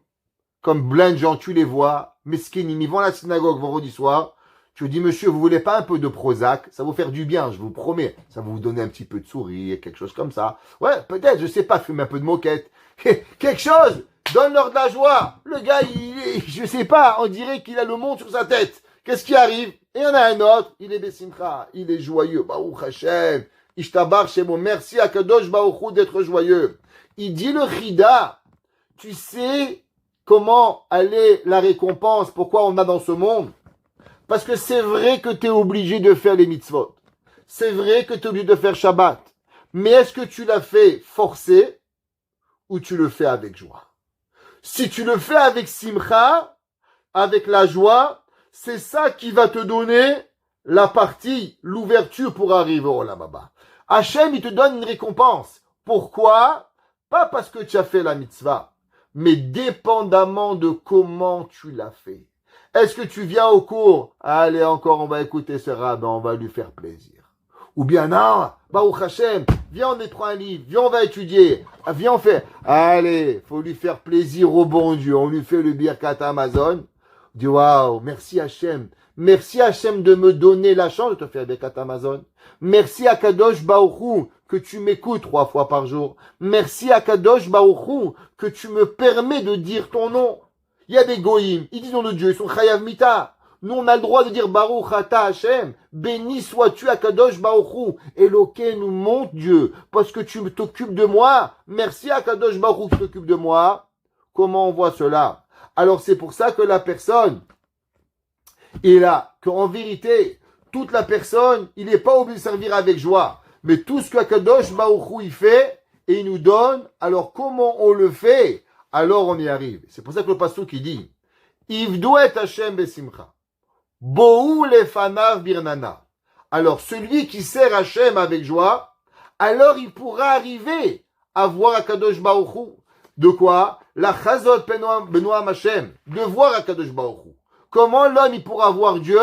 comme plein de gens, tu les vois, mesquinim, ils vont à la synagogue vendredi soir. Tu lui dis, monsieur, vous voulez pas un peu de Prozac? Ça va vous faire du bien, je vous promets. Ça va vous donner un petit peu de sourire, quelque chose comme ça. Ouais, peut-être, je sais pas, fume un peu de moquette. Quelque chose, donne-leur de la joie. Le gars, je sais pas, on dirait qu'il a le monde sur sa tête. Qu'est-ce qui arrive? Et il y en a un autre, il est Bessimcha, il est joyeux. Baruch Hashem, Ishtabar Shemo, merci à Kadosh Baruch Hu d'être joyeux. Il dit le Chida, tu sais comment aller la récompense, pourquoi on a dans ce monde? Parce que c'est vrai que tu es obligé de faire les mitzvot. C'est vrai que tu es obligé de faire Shabbat. Mais est-ce que tu l'as fait forcé ou tu le fais avec joie? Si tu le fais avec simcha, avec la joie, c'est ça qui va te donner la partie, l'ouverture pour arriver au Olam Haba. Hachem, il te donne une récompense. Pourquoi? Pas parce que tu as fait la mitzvah, mais dépendamment de comment tu l'as fait. Est-ce que tu viens au cours? Allez, encore, on va écouter ce rabbin, on va lui faire plaisir. Ou bien, non, Baruch Hashem, viens, on prend un livre, viens, on va étudier. Viens, on fait. Allez, faut lui faire plaisir au bon Dieu. On lui fait le Birkat Amazon. On dit, waouh, merci Hashem. Merci Hashem de me donner la chance de te faire le Birkat Amazon. Merci à Kadosh Baruch Hu que tu m'écoutes 3 fois par jour. Merci à Kadosh Baruch Hu que tu me permets de dire ton nom. Il y a des goïms, ils disent nom de Dieu, ils sont chayav mita. Nous, on a le droit de dire Baruch Ata Hashem, béni sois-tu à Kadosh Baruch Hu. Elokeinu, mon Dieu, parce que tu t'occupes de moi. Merci à Kadosh Baruch Hu qui t'occupe de moi. Comment on voit cela? Alors c'est pour ça que la personne est là, qu'en vérité, toute la personne, il n'est pas obligé de servir avec joie. Mais tout ce que Kadosh Baruch Hu il fait, et il nous donne, alors comment on le fait? Alors on y arrive. C'est pour ça que le pasuk qui dit Ivdu et Hashem besimcha. Bohu lefanav birnana. Alors celui qui sert Hashem avec joie, alors il pourra arriver à voir Akadosh Baruch Hu. De quoi? La chazot benoam Hashem. De voir Akadosh Baruch Hu. Comment l'homme il pourra voir Dieu?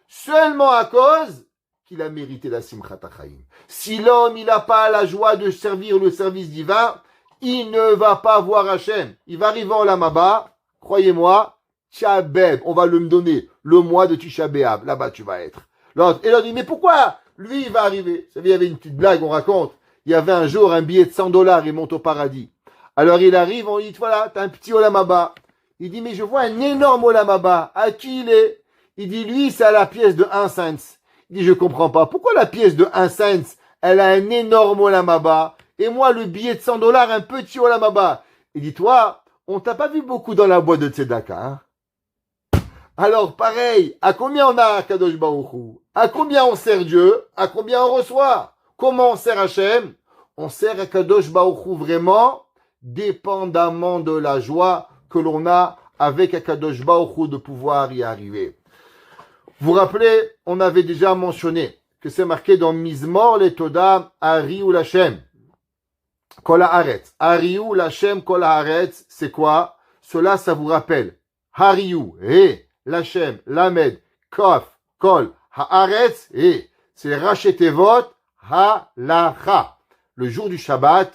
Seulement à cause qu'il a mérité la Simchat HaChaim. Si l'homme, il n'a pas la joie de servir le service divin, il ne va pas voir Hachem. Il va arriver en Lamaba, croyez-moi, Tchabeb, on va me donner le mois de Tisha B'Av. Là-bas, tu vas être. Et l'autre dit, mais pourquoi lui, il va arriver? Vous savez, il y avait une petite blague, on raconte. Il y avait un jour un billet de $100, il monte au paradis. Alors il arrive, on lui dit, voilà, t'as un petit Olam Haba. Il dit, mais je vois un énorme Olam Haba. À qui il est? Il dit, lui, c'est à la pièce de 1 cent. Il dit, je comprends pas. Pourquoi la pièce de 1 cent, elle a un énorme Olam Haba? Et moi, le billet de $100, un petit Olam Haba. Il dit, toi, on t'a pas vu beaucoup dans la boîte de Tzedaka, hein? Alors, pareil, à combien on a Kadosh Baruch Hu? À combien on sert Dieu? À combien on reçoit? Comment on sert Hachem? On sert à Kadosh Baruch Hu vraiment, dépendamment de la joie que l'on a avec Akadosh Baruch Hu de pouvoir y arriver. Vous vous rappelez, on avait déjà mentionné que c'est marqué dans Mizmor le Toda Ariou Lachem Kol Haaretz. Ariou Lachem Kol Haaretz, c'est quoi? Cela, ça vous rappelle Hariou, Lachem, Lamed, Kof, Kol Haaretz, c'est Rachetevot Halacha. Le jour du Shabbat,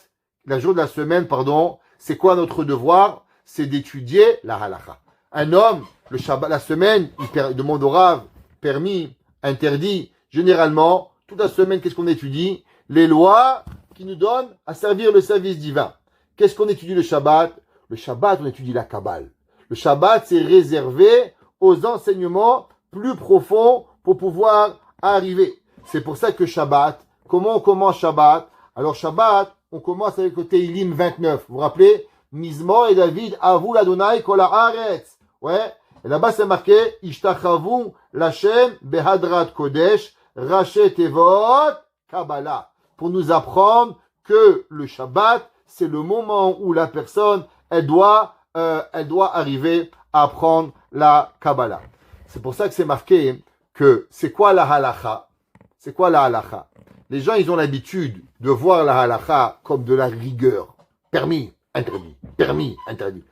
le jour de la semaine, pardon, c'est quoi notre devoir? C'est d'étudier la halacha. Un homme, le Shabbat, la semaine, il demande au Rav, permis, interdit. Généralement, toute la semaine, qu'est-ce qu'on étudie? Les lois qui nous donnent à servir le service divin. Qu'est-ce qu'on étudie le Shabbat? Le Shabbat, on étudie la Kabbale. Le Shabbat, c'est réservé aux enseignements plus profonds pour pouvoir arriver. C'est pour ça que Shabbat, comment on commence Shabbat? Alors Shabbat, on commence avec le Teilim 29. Vous vous rappelez? Mizmor et David, Avou l'Adonai kol haaretz. Ouais. Et là-bas, c'est marqué, Ishtachavu l'Hashem behadrat kodesh, rachet tevot Kabbalah. Pour nous apprendre que le Shabbat, c'est le moment où la personne, elle doit arriver à apprendre la Kabbalah. C'est pour ça que c'est marqué que c'est quoi la halacha? C'est quoi la halacha? Les gens, ils ont l'habitude de voir la halacha comme de la rigueur. Permis, interdit. Permis, interdit.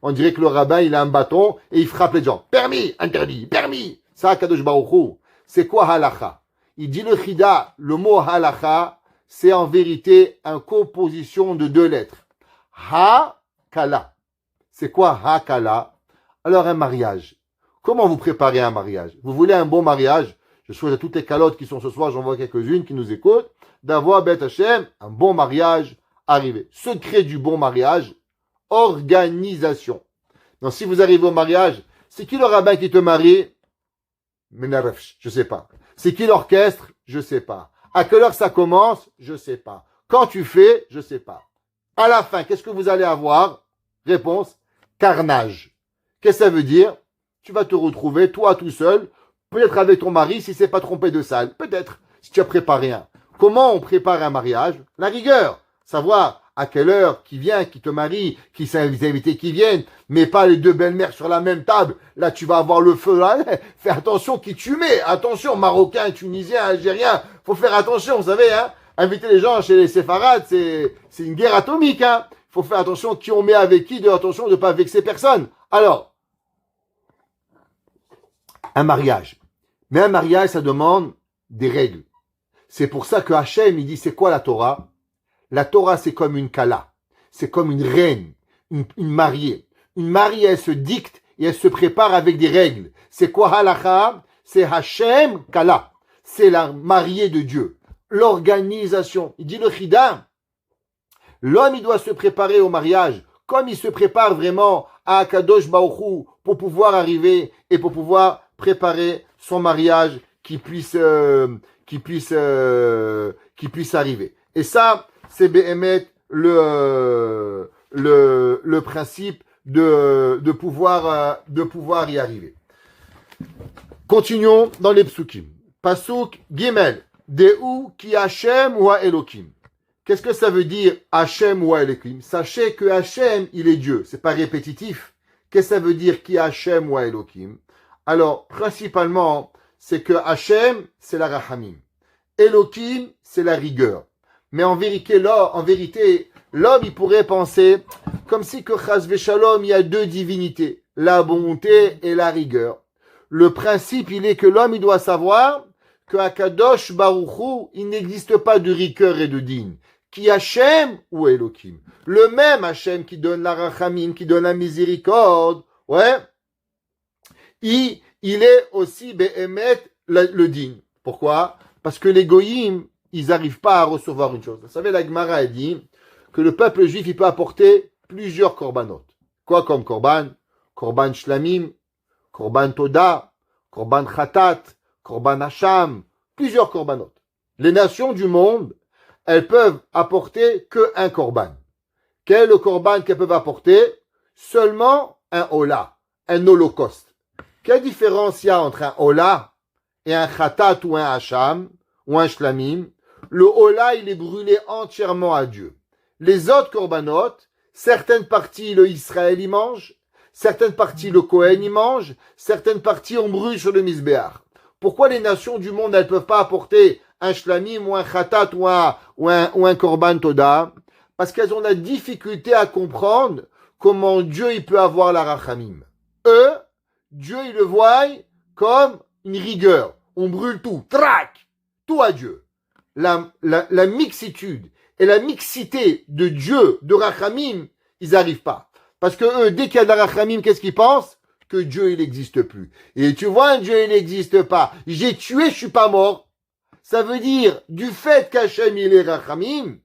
On dirait que le rabbin, il a un bâton et il frappe les gens. Permis, interdit, permis. Ça, Kadosh Baruch Hu. C'est quoi halacha? Il dit le chida, le mot halacha, c'est en vérité une composition de 2 lettres. Ha-kala. C'est quoi ha-kala? Alors, un mariage. Comment vous préparez un mariage? Vous voulez un bon mariage? Je souhaite à toutes les calottes qui sont ce soir, j'en vois quelques-unes qui nous écoutent, d'avoir, Beth Hashem, un bon mariage arrivé. Secret du bon mariage, organisation. Donc, si vous arrivez au mariage, c'est qui le rabbin qui te marie? Je sais pas. C'est qui l'orchestre? Je sais pas. À quelle heure ça commence? Je sais pas. Quand tu fais? Je sais pas. À la fin, qu'est-ce que vous allez avoir? Réponse, carnage. Qu'est-ce que ça veut dire? Tu vas te retrouver, toi tout seul, peut-être avec ton mari, si c'est pas trompé de salle. Peut-être, si tu as préparé un. Comment on prépare un mariage? La rigueur. Savoir à quelle heure qui vient, qui te marie, qui sont les invités qui viennent, mais pas les 2 belles-mères sur la même table. Là, tu vas avoir le feu. Là. Fais attention qui tu mets. Attention, Marocain, Tunisien, Algérien. Faut faire attention, vous savez, hein. Inviter les gens chez les séfarades, c'est une guerre atomique, hein. Faut faire attention qui on met avec qui, attention de ne pas vexer personne. Alors, un mariage. Mais un mariage, ça demande des règles. C'est pour ça que Hachem, il dit, c'est quoi la Torah? La Torah, c'est comme une kala. C'est comme une reine, une mariée. Une mariée, elle se dicte et elle se prépare avec des règles. C'est quoi halacha? C'est Hachem kala. C'est la mariée de Dieu. L'organisation. Il dit le chida. L'homme, il doit se préparer au mariage comme il se prépare vraiment à Kadosh Baruch Hu pour pouvoir arriver et pour pouvoir préparer son mariage qui puisse arriver. Et ça, c'est Béhémet le principe de pouvoir y arriver. Continuons dans les psukim. Pasuk Gimel. Dehu ki Hashem ou Elohim. Qu'est-ce que ça veut dire Hashem ou Elohim? Sachez que Hashem, il est Dieu. C'est pas répétitif. Qu'est-ce que ça veut dire qui Hashem ou Elohim? Alors, principalement, c'est que Hashem, c'est la Rahamim. Elohim, c'est la rigueur. Mais en vérité, l'homme, il pourrait penser comme si que Chas Veshalom, il y a 2 divinités, la bonté et la rigueur. Le principe, il est que l'homme, il doit savoir que Akadosh Baruch Hu, il n'existe pas de rigueur et de din. Qui Hachem ou Elohim. Le même Hachem qui donne la rachamim, qui donne la miséricorde, ouais, il est aussi Behemet le din. Pourquoi? Parce que les goyim, ils n'arrivent pas à recevoir une chose. Vous savez, la Gemara a dit que le peuple juif, il peut apporter plusieurs korbanot. Quoi comme korban? Korban shlamim, korban toda, korban khatat, korban hacham, plusieurs korbanot. Les nations du monde, elles peuvent apporter que un korban. Quel est le korban qu'elles peuvent apporter? Seulement un hola, un holocauste. Quelle différence il y a entre un hola et un khatat ou un hacham ou un shlamim? Le hola, il est brûlé entièrement à Dieu. Les autres korbanot, certaines parties le Israël y mange, certaines parties le Kohen y mange, certaines parties on brûle sur le misbéach. Pourquoi les nations du monde, elles ne peuvent pas apporter un shlamim ou un khatat ou un korban toda? Parce qu'elles ont la difficulté à comprendre comment Dieu il peut avoir la rachamim. Eux, Dieu il le voit comme une rigueur. On brûle tout, trac, tout à Dieu. La mixitude et la mixité de Dieu, de rachamim, ils n'arrivent pas. Parce que eux, dès qu'il y a de la rachamim, qu'est-ce qu'ils pensent? Que Dieu il n'existe plus. Et tu vois, Dieu il n'existe pas. J'ai tué, je suis pas mort. Ça veut dire, du fait qu'Hachem il est rachamim,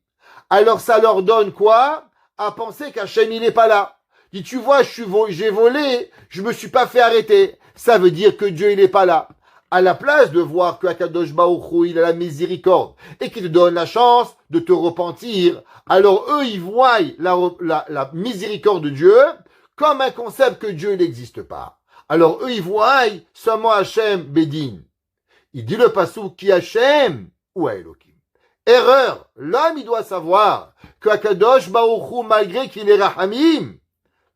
alors ça leur donne quoi? À penser qu'Hachem il n'est pas là. Dit, tu vois, j'ai volé, je me suis pas fait arrêter. Ça veut dire que Dieu il n'est pas là. À la place de voir que Akadosh Baruch Hu, il a la miséricorde et qu'il te donne la chance de te repentir, alors eux, ils voient la miséricorde de Dieu comme un concept que Dieu n'existe pas. Alors eux, ils voient seulement Hachem Bedin. Il dit le passouk qui Hachem ou Elohim. Erreur. L'homme, il doit savoir que Akadosh Baruch Hu, malgré qu'il est Rahamim,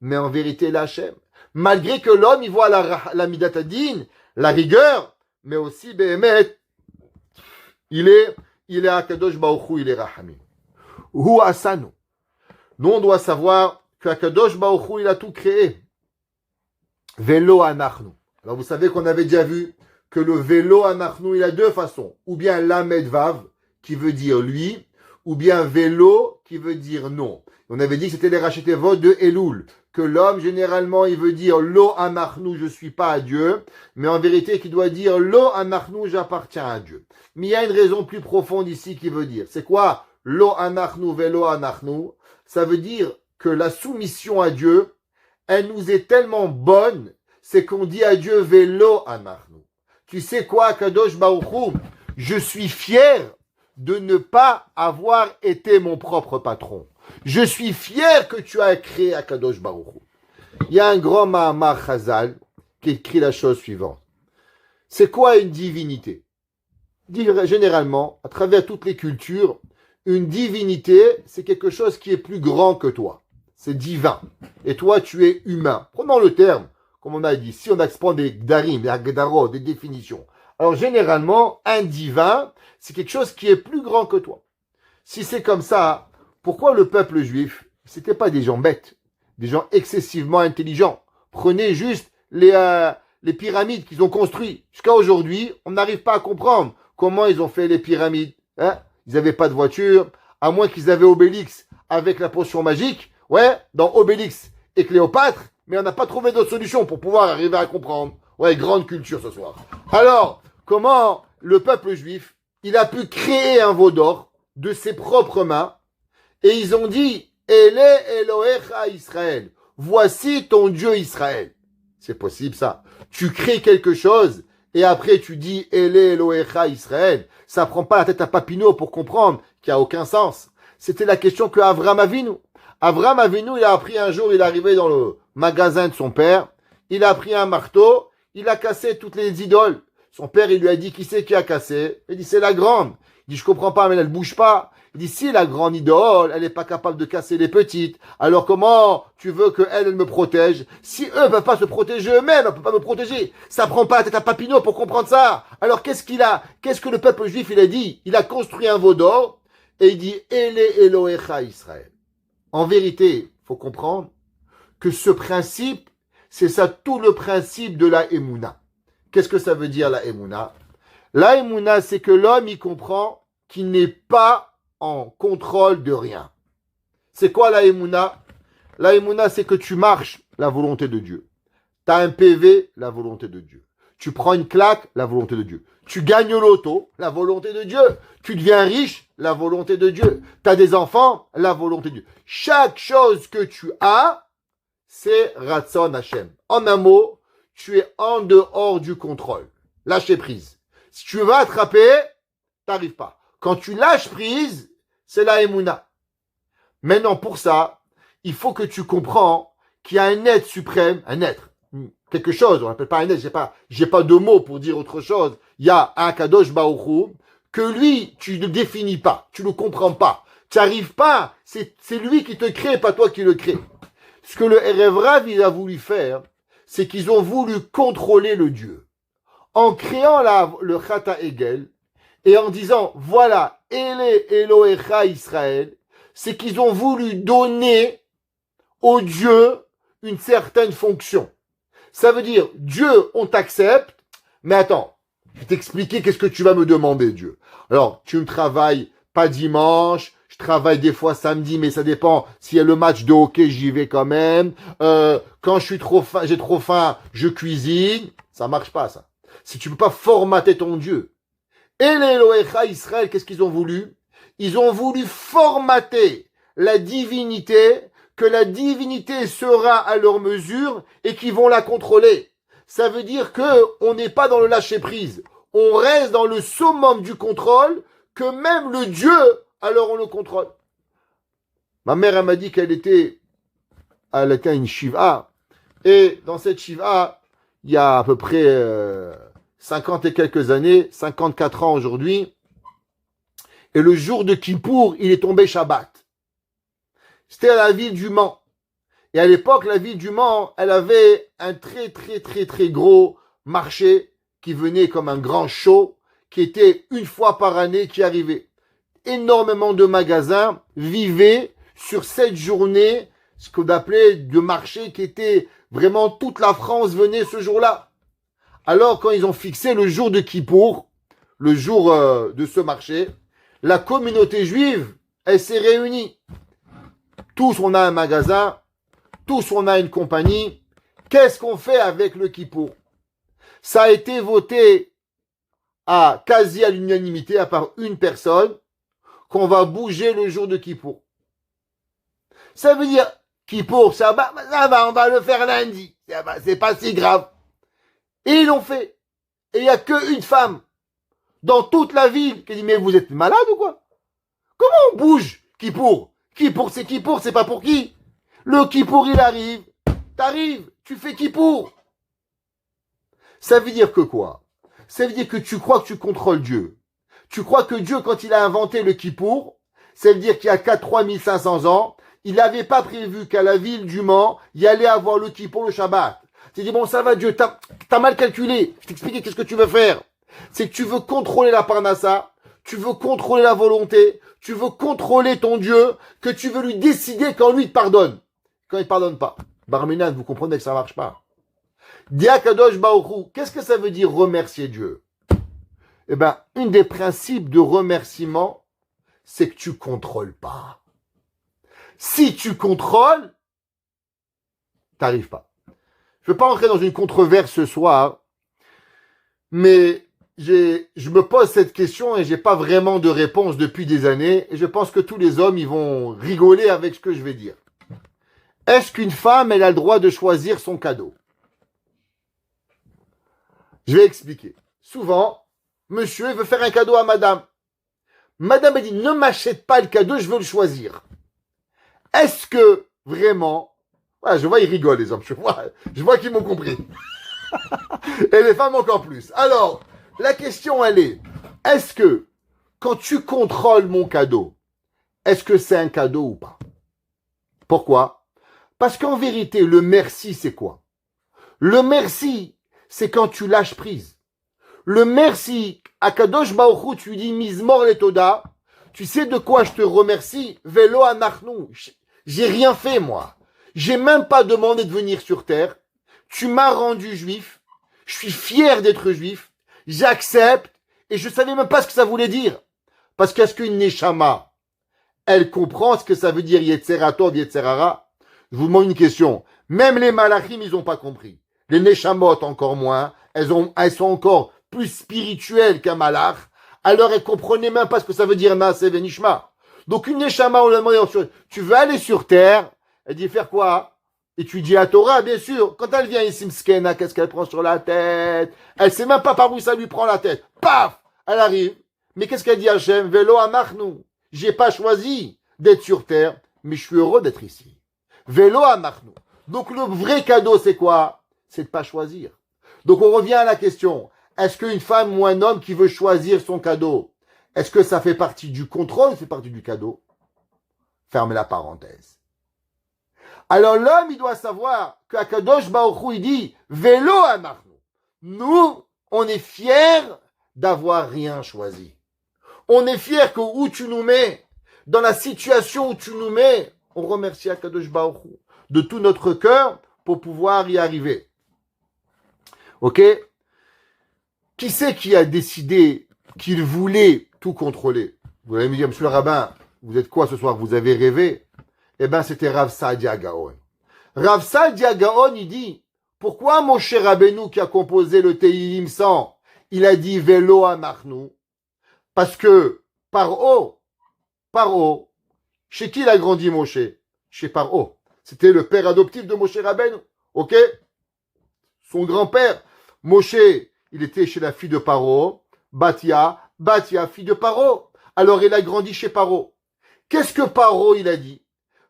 mais en vérité, l'Hachem. Malgré que l'homme, il voit la midatadin, la rigueur, mais aussi, Behemet, il est Akadosh Baruch Hu, il est Rahamim. Hu Asanu. Nous, on doit savoir qu'Akadosh Baruch Hu, il a tout créé. Velo Anachnu. Alors, vous savez qu'on avait déjà vu que le Velo Anachnu, il a deux façons. Ou bien Lamed Vav, qui veut dire lui, ou bien Velo, qui veut dire non. On avait dit que c'était les rachetevot de Elul, que l'homme, généralement, il veut dire Lo Anachnu, je suis pas à Dieu, mais en vérité, qu'il doit dire Lo Anachnu, j'appartiens à Dieu. Mais il y a une raison plus profonde ici qui veut dire. C'est quoi Lo Anachnu, Velo Anachnu? Ça veut dire que la soumission à Dieu, elle nous est tellement bonne, c'est qu'on dit à Dieu Velo Anachnu. Tu sais quoi, Kadosh Baruch Hu? Je suis fier de ne pas avoir été mon propre patron. Je suis fier que tu as créé Akadosh Baruch Hu. Il y a un grand Mahamar Chazal qui écrit la chose suivante. C'est quoi une divinité? Généralement, à travers toutes les cultures, une divinité, c'est quelque chose qui est plus grand que toi. C'est divin. Et toi, tu es humain. Prenons le terme, comme on a dit, si on exprime des gdarim, des agdarot, des définitions. Alors, généralement, un divin, c'est quelque chose qui est plus grand que toi. Si c'est comme ça, pourquoi le peuple juif, c'était pas des gens bêtes, des gens excessivement intelligents. Prenez juste les pyramides qu'ils ont construites. Jusqu'à aujourd'hui, on n'arrive pas à comprendre comment ils ont fait les pyramides. Hein? Ils n'avaient pas de voiture, à moins qu'ils avaient Obélix avec la potion magique. Ouais, dans Obélix et Cléopâtre, mais on n'a pas trouvé d'autre solution pour pouvoir arriver à comprendre. Ouais, grande culture ce soir. Alors, comment le peuple juif, il a pu créer un veau d'or de ses propres mains, et ils ont dit, Ele Elohecha Israël, voici ton Dieu Israël. C'est possible ça. Tu crées quelque chose, et après tu dis, Ele Elohecha Israël. Ça prend pas la tête à Papineau pour comprendre qu'il n'y a aucun sens. C'était la question que Avram Avinu. Avram Avinu, il a appris un jour, il est arrivé dans le magasin de son père, il a pris un marteau, il a cassé toutes les idoles. Son père, il lui a dit, qui c'est qui a cassé? Il dit, c'est la grande. Il dit, je comprends pas, mais elle bouge pas. Il dit, si la grande idole, elle n'est pas capable de casser les petites, alors comment tu veux qu'elle me protège? Si eux ne peuvent pas se protéger eux-mêmes, elle ne peut pas me protéger. Ça prend pas la tête à Papineau pour comprendre ça. Alors qu'est-ce que le peuple juif, il a dit? Il a construit un veau d'or, et il dit, Ele Elohecha Israël. En vérité, il faut comprendre que ce principe, c'est ça tout le principe de la Emouna. Qu'est-ce que ça veut dire la Emouna? La émouna, c'est que l'homme, il comprend qu'il n'est pas en contrôle de rien. C'est quoi la émouna? La émouna, c'est que tu marches, la volonté de Dieu. Tu as un PV, la volonté de Dieu. Tu prends une claque, la volonté de Dieu. Tu gagnes l'auto, la volonté de Dieu. Tu deviens riche, la volonté de Dieu. Tu as des enfants, la volonté de Dieu. Chaque chose que tu as, c'est Ratzon Hashem. En un mot, tu es en dehors du contrôle. Lâcher prise. Si tu veux attraper, t'arrives pas. Quand tu lâches prise, c'est la émouna. Maintenant, pour ça, il faut que tu comprends qu'il y a un être suprême, un être, quelque chose, on n'appelle pas un être, j'ai pas de mots pour dire autre chose. Il y a un Kadosh Baruch Hu, que lui, tu ne définis pas, tu ne comprends pas. Tu n'arrives pas, c'est lui qui te crée, pas toi qui le crée. Ce que le Erev Rav, il a voulu faire, c'est qu'ils ont voulu contrôler le Dieu. En créant le Chata Egel, et en disant, voilà, Ele Elohecha Israël, c'est qu'ils ont voulu donner au Dieu une certaine fonction. Ça veut dire, Dieu, on t'accepte, mais attends, je vais t'expliquer qu'est-ce que tu vas me demander, Dieu. Alors, tu ne travailles pas dimanche, je travaille des fois samedi, mais ça dépend. S'il y a le match de hockey, j'y vais quand même. Quand je suis j'ai trop faim, je cuisine. Ça marche pas, ça. Si tu peux pas formater ton Dieu. Et les Elohecha Israël, qu'est-ce qu'ils ont voulu? Ils ont voulu formater la divinité, que la divinité sera à leur mesure et qu'ils vont la contrôler. Ça veut dire que on n'est pas dans le lâcher prise. On reste dans le summum du contrôle, que même le Dieu, alors on le contrôle. Ma mère, elle m'a dit qu'elle était à une shiva. Et dans cette shiva, il y a à peu près 50 et quelques années, 54 ans aujourd'hui. Et le jour de Kippour, il est tombé Shabbat. C'était à la ville du Mans. Et à l'époque, la ville du Mans, elle avait un très gros marché qui venait comme un grand show, qui était une fois par année qui arrivait. Énormément de magasins vivaient sur cette journée, ce qu'on appelait de marché qui était vraiment toute la France venait ce jour-là. Alors, quand ils ont fixé le jour de Kippour, le jour de ce marché, la communauté juive, elle s'est réunie. Tous, on a un magasin, tous, on a une compagnie. Qu'est-ce qu'on fait avec le Kippour? Ça a été voté quasi à l'unanimité, à part une personne, qu'on va bouger le jour de Kippour. Ça veut dire, Kippour, ça va, on va le faire lundi. C'est pas si grave. Et ils l'ont fait. Et il n'y a qu'une femme dans toute la ville qui dit, mais vous êtes malade ou quoi? Comment on bouge Kippour? Kippour, c'est pas pour qui? Le Kippour, il arrive. T'arrives, tu fais Kippour. Ça veut dire que quoi? Ça veut dire que tu crois que tu contrôles Dieu. Tu crois que Dieu, quand il a inventé le Kippour, ça veut dire qu'il y a 3500 ans, il n'avait pas prévu qu'à la ville du Mans, il y allait avoir le Kippour le Shabbat. Tu dis, bon, ça va Dieu, t'as mal calculé. Je t'explique qu'est-ce que tu veux faire. C'est que tu veux contrôler la parnassa, tu veux contrôler la volonté, tu veux contrôler ton Dieu, que tu veux lui décider quand lui te pardonne. Quand il ne pardonne pas. Barminan, vous comprenez que ça ne marche pas. Diakadosh Baoru, qu'est-ce que ça veut dire remercier Dieu? Eh bien, un des principes de remerciement, c'est que tu ne contrôles pas. Si tu contrôles, tu n'arrives pas. Je ne veux pas entrer dans une controverse ce soir, mais je me pose cette question et je n'ai pas vraiment de réponse depuis des années. Et je pense que tous les hommes, ils vont rigoler avec ce que je vais dire. Est-ce qu'une femme, elle a le droit de choisir son cadeau? Je vais expliquer. Souvent, monsieur veut faire un cadeau à madame. Madame, elle dit, ne m'achète pas le cadeau, je veux le choisir. Est-ce que, vraiment... Voilà, je vois, ils rigolent, les hommes. Je vois qu'ils m'ont compris. Et les femmes encore plus. Alors, la question, elle est-ce que, quand tu contrôles mon cadeau, est-ce que c'est un cadeau ou pas? Pourquoi? Parce qu'en vérité, le merci, c'est quoi? Le merci, c'est quand tu lâches prise. Le merci, à Kadosh Baruch Hu, tu lui dis Mizmor Letoda, tu sais de quoi je te remercie? Velo anachnu. J'ai rien fait, moi. J'ai même pas demandé de venir sur terre. Tu m'as rendu juif. Je suis fier d'être juif. J'accepte. Et je savais même pas ce que ça voulait dire. Parce qu'est-ce qu'une Neshama, elle comprend ce que ça veut dire Yetzerato, Yetzerara? Je vous demande une question. Même les Malachim, ils n'ont pas compris. Les Neshamot encore moins. Elles sont encore plus spirituelles qu'un Malach. Alors elles comprenaient même pas ce que ça veut dire Naase Venishma. Donc une Neshama, on lui a demandé, tu veux aller sur terre? Elle dit, faire quoi? Étudier la Torah, bien sûr. Quand elle vient ici, Mskena, qu'est-ce qu'elle prend sur la tête? Elle sait même pas par où ça lui prend la tête. Paf! Elle arrive. Mais qu'est-ce qu'elle dit Hachem? Vélo amarnou. J'ai pas choisi d'être sur terre, mais je suis heureux d'être ici. Vélo amarnou. Donc le vrai cadeau, c'est quoi? C'est de pas choisir. Donc on revient à la question. Est-ce qu'une femme ou un homme qui veut choisir son cadeau, est-ce que ça fait partie du contrôle ou fait partie du cadeau? Ferme la parenthèse. Alors l'homme, il doit savoir qu'Akadosh Baruch Hu, il dit Vélo amarnou. Nous, on est fiers d'avoir rien choisi. On est fiers que où tu nous mets, dans la situation où tu nous mets, on remercie Akadosh Baruch Hu de tout notre cœur pour pouvoir y arriver. Ok? Qui c'est qui a décidé qu'il voulait tout contrôler? Vous allez me dire, monsieur le rabbin, vous êtes quoi ce soir? Vous avez rêvé? Eh bien, c'était Rav Saadia Gaon. Rav Saadia Gaon, il dit, pourquoi Moshe Rabbeinu qui a composé le Tehillim 100, il a dit Vélo amarnou? Parce que Paro, chez qui il a grandi Moshe? Chez Paro. C'était le père adoptif de Moshe Rabbeinu. Ok? Son grand-père. Moshe, il était chez la fille de Paro. Batia, fille de Paro. Alors il a grandi chez Paro. Qu'est-ce que Paro, il a dit?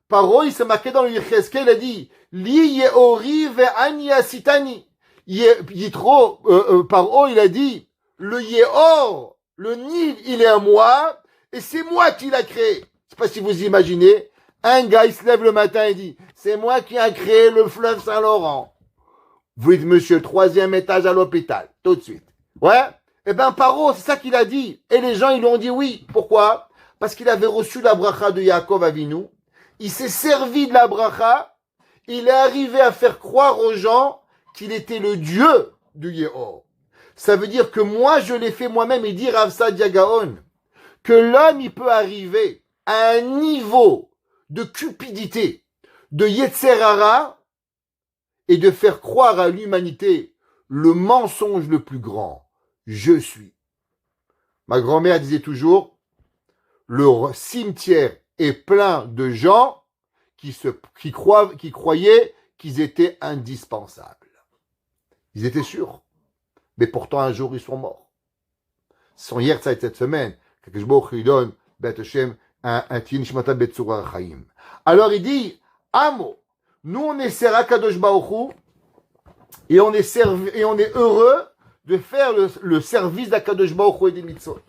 Paro, il s'est marqué dans le Yecheskel, il a dit Li yeori ve'ani asitani. Yitro, Paro, il a dit le Yehor, le Nil, il est à moi, et c'est moi qui l'a créé. Je sais pas si vous imaginez, un gars, il se lève le matin et dit, c'est moi qui a créé le fleuve Saint-Laurent. Vous dites, monsieur, 3e étage à l'hôpital, tout de suite. Ouais? Eh ben, Paro, c'est ça qu'il a dit. Et les gens, ils lui ont dit oui. Pourquoi? Parce qu'il avait reçu la bracha de Yaakov Avinu. Il s'est servi de la bracha. Il est arrivé à faire croire aux gens qu'il était le Dieu du Yehor. Ça veut dire que moi, je l'ai fait moi-même et dire Rav Saadia Gaon que l'homme, il peut arriver à un niveau de cupidité, de Yetzerara, et de faire croire à l'humanité le mensonge le plus grand. Je suis. Ma grand-mère disait toujours, le cimetière est plein de gens qui croyaient qu'ils étaient indispensables. Ils étaient sûrs. Mais pourtant, un jour, ils sont morts. Son hier, ça a été cette semaine. Alors, il dit, Amo, nous, on est Sera Kadosh Baruch Hu, et on est heureux de faire le service d'Akadosh Baruch Hu et des mitzvot.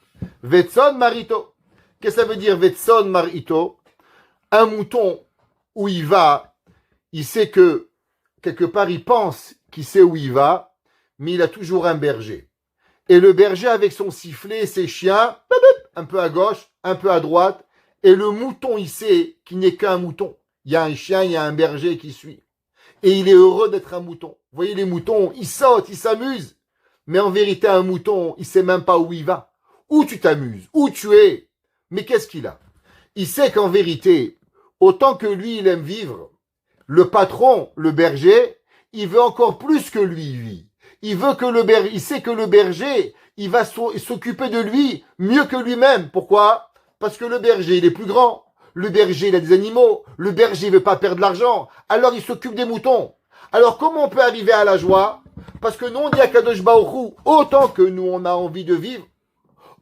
Vetson Marito. Qu'est-ce que ça veut dire, Vetson Marito? Un mouton, où il va, il sait que, quelque part, il pense qu'il sait où il va, mais il a toujours un berger. Et le berger, avec son sifflet, ses chiens, un peu à gauche, un peu à droite, et le mouton, il sait qu'il n'est qu'un mouton. Il y a un chien, il y a un berger qui suit. Et il est heureux d'être un mouton. Vous voyez, les moutons, ils sautent, ils s'amusent. Mais en vérité, un mouton, il sait même pas où il va. Où tu t'amuses, où tu es. Mais qu'est-ce qu'il a? Il sait qu'en vérité, autant que lui, il aime vivre, le patron, le berger, il veut encore plus que lui vit. Il sait que le berger, il va s'occuper de lui mieux que lui-même. Pourquoi? Parce que le berger, il est plus grand. Le berger, il a des animaux. Le berger, il veut pas perdre l'argent. Alors, il s'occupe des moutons. Alors, comment on peut arriver à la joie? Parce que nous, on dit à Kadosh Baruch Hu, autant que nous, on a envie de vivre,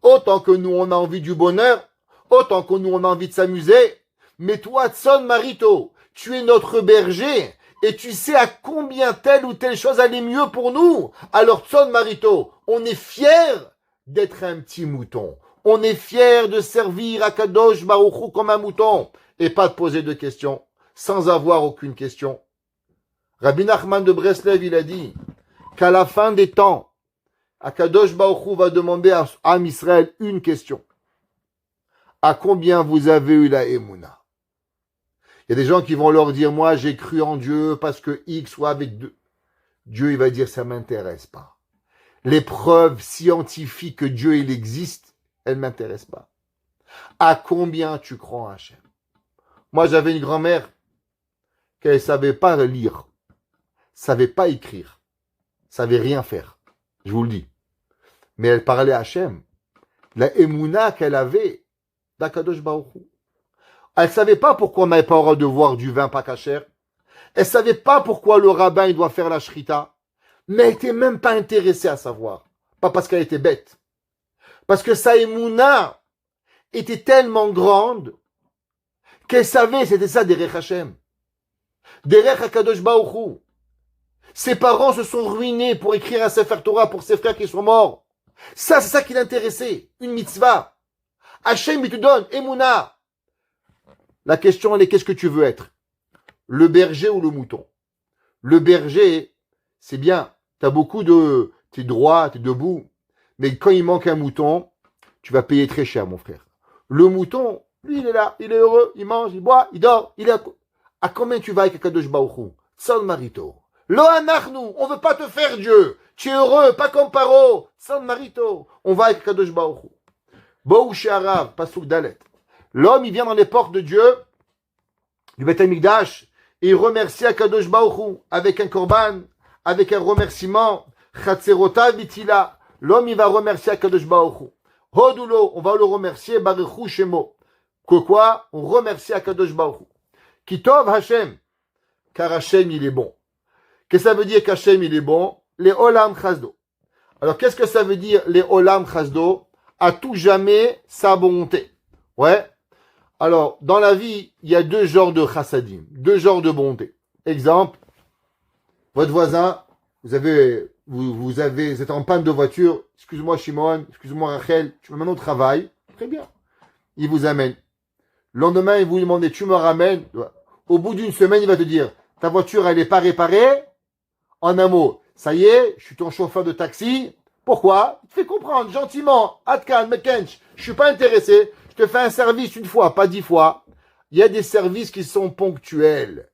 autant que nous, on a envie du bonheur, autant que nous, on a envie de s'amuser. Mais toi, Tson Marito, tu es notre berger et tu sais à combien telle ou telle chose allait mieux pour nous. Alors, Tson Marito, on est fiers d'être un petit mouton. On est fiers de servir à Kadosh Baruch Hu comme un mouton et pas de poser de questions sans avoir aucune question. Rabbi Nachman de Breslev, il a dit qu'à la fin des temps, Akadosh Baruch Hu va demander à Am Israël une question. À combien vous avez eu la Emouna? Il y a des gens qui vont leur dire, moi j'ai cru en Dieu parce que X soit avec deux. Dieu, il va dire, ça m'intéresse pas. Les preuves scientifiques que Dieu il existe, elles ne m'intéressent pas. À combien tu crois en Hachem? Moi, j'avais une grand-mère qui ne savait pas lire, savait pas écrire, savait rien faire. Je vous le dis. Mais elle parlait à Hachem. La émouna qu'elle avait d'Akadosh Baruch Hu. Elle ne savait pas pourquoi on n'avait pas le droit de boire du vin pas kasher. Elle ne savait pas pourquoi le rabbin il doit faire la shrita. Mais elle n'était même pas intéressée à savoir. Pas parce qu'elle était bête. Parce que sa émouna était tellement grande qu'elle savait c'était ça Derech Hashem. Derech Akadosh Baruch Hu. Ses parents se sont ruinés pour écrire un Sefer Torah pour ses frères qui sont morts. Ça, c'est ça qui l'intéressait. Une mitzvah. Hachem, il te donne. Emouna. La question, elle est qu'est-ce que tu veux être? Le berger ou le mouton? Le berger, c'est bien. T'as beaucoup de... T'es droit, t'es debout. Mais quand il manque un mouton, tu vas payer très cher, mon frère. Le mouton, lui, il est là. Il est heureux. Il mange, il boit, il dort. Il est à combien tu vas avec Akadosh Baruch Hu? San marito. Lo anachnu. On veut pas te faire Dieu. Tu es heureux, pas comme Paro. San marito. On va avec Akadosh Baruch Hu. Bou she'arav, pasuk dalet. L'homme, il vient dans les portes de Dieu, du Beth Amikdash, et il remercie Akadosh Baruch Hu avec un korban, avec un remerciement. Chatserota vitila. L'homme, il va remercier Akadosh Baruch Hu. Hodulo, on va le remercier, Baruchu Shemo. Quoi? On remercie Akadosh Baruch Hu. Kitov Hashem, car Hashem, il est bon. Qu'est-ce que ça veut dire qu'Hashem, il est bon? Les Olam Chazdo. Alors, qu'est-ce que ça veut dire, les Olam Chazdo? À tout jamais, sa bonté. Ouais. Alors, dans la vie, il y a deux genres de chassadim, deux genres de bonté. Exemple, votre voisin, vous êtes en panne de voiture, excuse-moi Shimon, excuse-moi Rachel, tu me mènes au travail, très bien. Il vous amène. Le lendemain, il vous demande, tu me ramènes. Au bout d'une semaine, il va te dire, ta voiture, elle n'est pas réparée. En un mot, ça y est, je suis ton chauffeur de taxi. Pourquoi? Il te fait comprendre gentiment, Atkan, Mekench, je suis pas intéressé, je te fais un service une fois, pas 10 fois. Il y a des services qui sont ponctuels.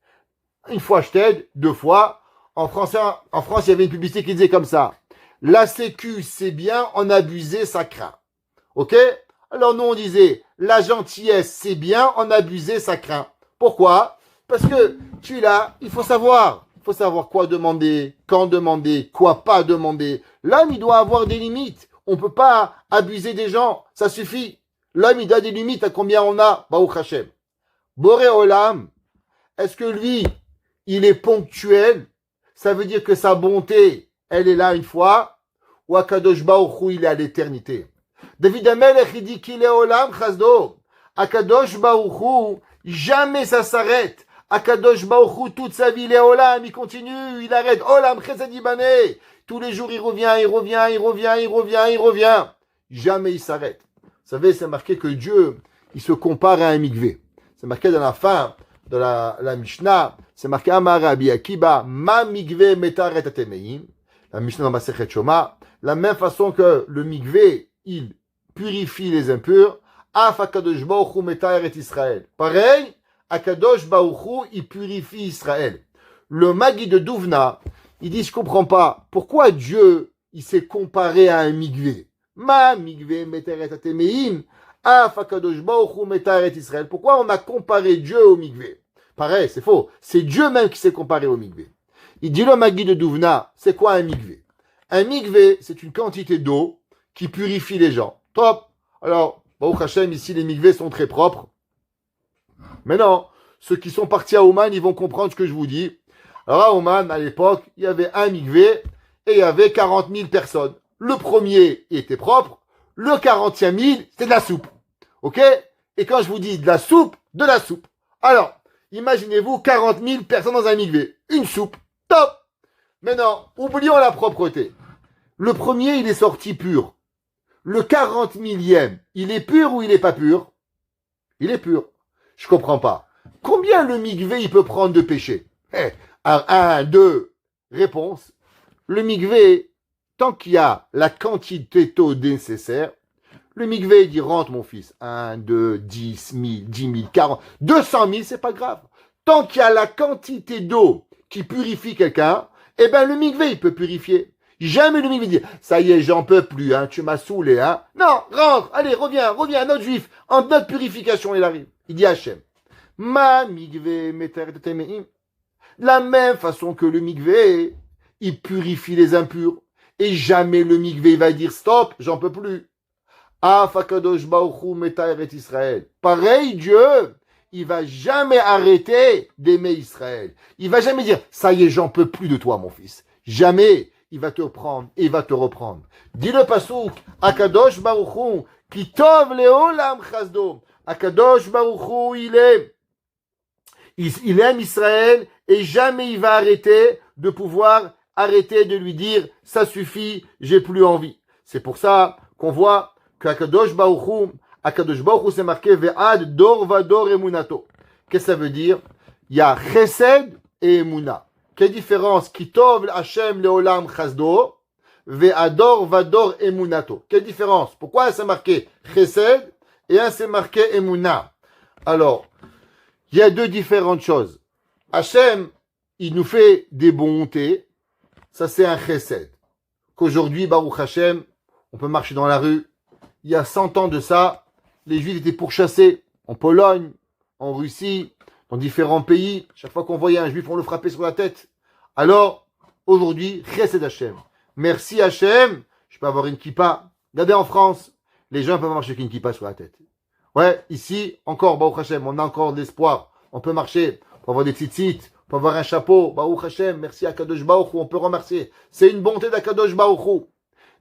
Une fois je t'aide, deux fois. En France, il y avait une publicité qui disait comme ça. La sécu, c'est bien, en abuser, ça craint. Ok? Alors nous, on disait, la gentillesse, c'est bien, en abuser, ça craint. Pourquoi? Parce que tu es là, il faut savoir. Il faut savoir quoi demander, quand demander, quoi pas demander. L'homme, il doit avoir des limites. On ne peut pas abuser des gens. Ça suffit. L'homme, il a des limites à combien on a. Baruch Hashem. Boré Olam, est-ce que lui, il est ponctuel? Ça veut dire que sa bonté, elle est là une fois. Ou Akadosh Baruch Hu, il est à l'éternité. David Amelech, il dit qu'il est Olam Chazdo. Akadosh Baruch Hu, jamais ça s'arrête. Akadosh Baruch Hu, toute sa vie, il est Olam, il continue, il arrête. Olam Chesed Ibaneh. Tous les jours, il revient. Jamais il s'arrête. Vous savez, c'est marqué que Dieu, il se compare à un mikvé. C'est marqué dans la fin de la Mishnah. C'est marqué Amar Rabbi Akiba, ma mikvé metaret atemeim. La Mishnah dans Masechet Shoma. La même façon que le mikvé, il purifie les impurs. Af Akadosh Baruch Hu metaret Israël. Pareil, Akadosh Baruch Hu, il purifie Israël. Le Magi de Douvna, il dit, je comprends pas, pourquoi Dieu, il s'est comparé à un mikvé? Ma mikvé meteret atemeim, af Akadosh Baruch Hu metaret Israël. Pourquoi on a comparé Dieu au mikvé? Pareil, c'est faux. C'est Dieu même qui s'est comparé au mikvé. Il dit le Magi de Douvna, c'est quoi un mikvé? Un mikvé, c'est une quantité d'eau qui purifie les gens. Top. Alors, Baruch Hashem, ici, les mikvés sont très propres. Mais non, ceux qui sont partis à Ouman, ils vont comprendre ce que je vous dis. Alors à Ouman, à l'époque, il y avait un mikvé et il y avait 40 000 personnes. Le premier était propre, le 40e 000, c'était de la soupe. Ok? Et quand je vous dis de la soupe. Alors, imaginez-vous 40 000 personnes dans un mikvé. Une soupe. Top! Mais non, oublions la propreté. Le premier, il est sorti pur. Le 40 millième, il est pur ou il n'est pas pur? Il est pur. Je comprends pas. Combien le mikvé, il peut prendre de péché? Un, deux, réponse. Le mikvé, tant qu'il y a la quantité d'eau nécessaire, le mikvé, il dit, rentre mon fils. 1, 2, 10 000, 10 000, 40, 200 000, c'est pas grave. Tant qu'il y a la quantité d'eau qui purifie quelqu'un, eh ben le mikvé, il peut purifier. Jamais le mikvé dit, ça y est, j'en peux plus, hein, tu m'as saoulé, hein. Non, rentre, allez, reviens, notre juif, en notre purification, il arrive. Il dit Hachem, ma mikvé meter de temeim. De la même façon que le mikvé, il purifie les impurs. Et jamais le mikvé va dire stop, j'en peux plus. Afakadosh Baruchu metaeret Israël. Pareil, Dieu, il va jamais arrêter d'aimer Israël. Il va jamais dire, ça y est, j'en peux plus de toi, mon fils. Jamais. Il va te prendre et il va te reprendre. Dis le pasouk, Akadosh Baruchu, qui tov leolam chasdo. Akadosh Baruchu, il aime Israël et jamais il va arrêter de pouvoir arrêter de lui dire, ça suffit, j'ai plus envie. C'est pour ça qu'on voit qu'Akadosh Baruchu c'est marqué ve'ad dor vador emunato. Qu'est-ce que ça veut dire? Il y a chesed et emuna. Quelle différence? Kitov Hashem leolam chasdo, ve'ador vador emunato. Quelle différence? Pourquoi un c'est marqué chesed et un c'est marqué emuna? Alors, il y a deux différentes choses. Hashem, il nous fait des bontés. Ça, c'est un chesed. Qu'aujourd'hui, Baruch Hashem, on peut marcher dans la rue. Il y a 100 ans de ça, les Juifs étaient pourchassés en Pologne, en Russie, dans différents pays. Chaque fois qu'on voyait un Juif, on le frappait sur la tête. Alors, aujourd'hui, chesed Hashem. Merci Hashem, je peux avoir une kippa. Regardez en France, les gens peuvent marcher avec une kippa sur la tête. Ouais, ici, encore, Baruch Hashem, on a encore de l'espoir. On peut marcher, on peut avoir des tzitzit, on peut avoir un chapeau. Baruch Hashem, merci à Kadosh Baruch Hu, on peut remercier. C'est une bonté d'Akadosh Baruch Hu.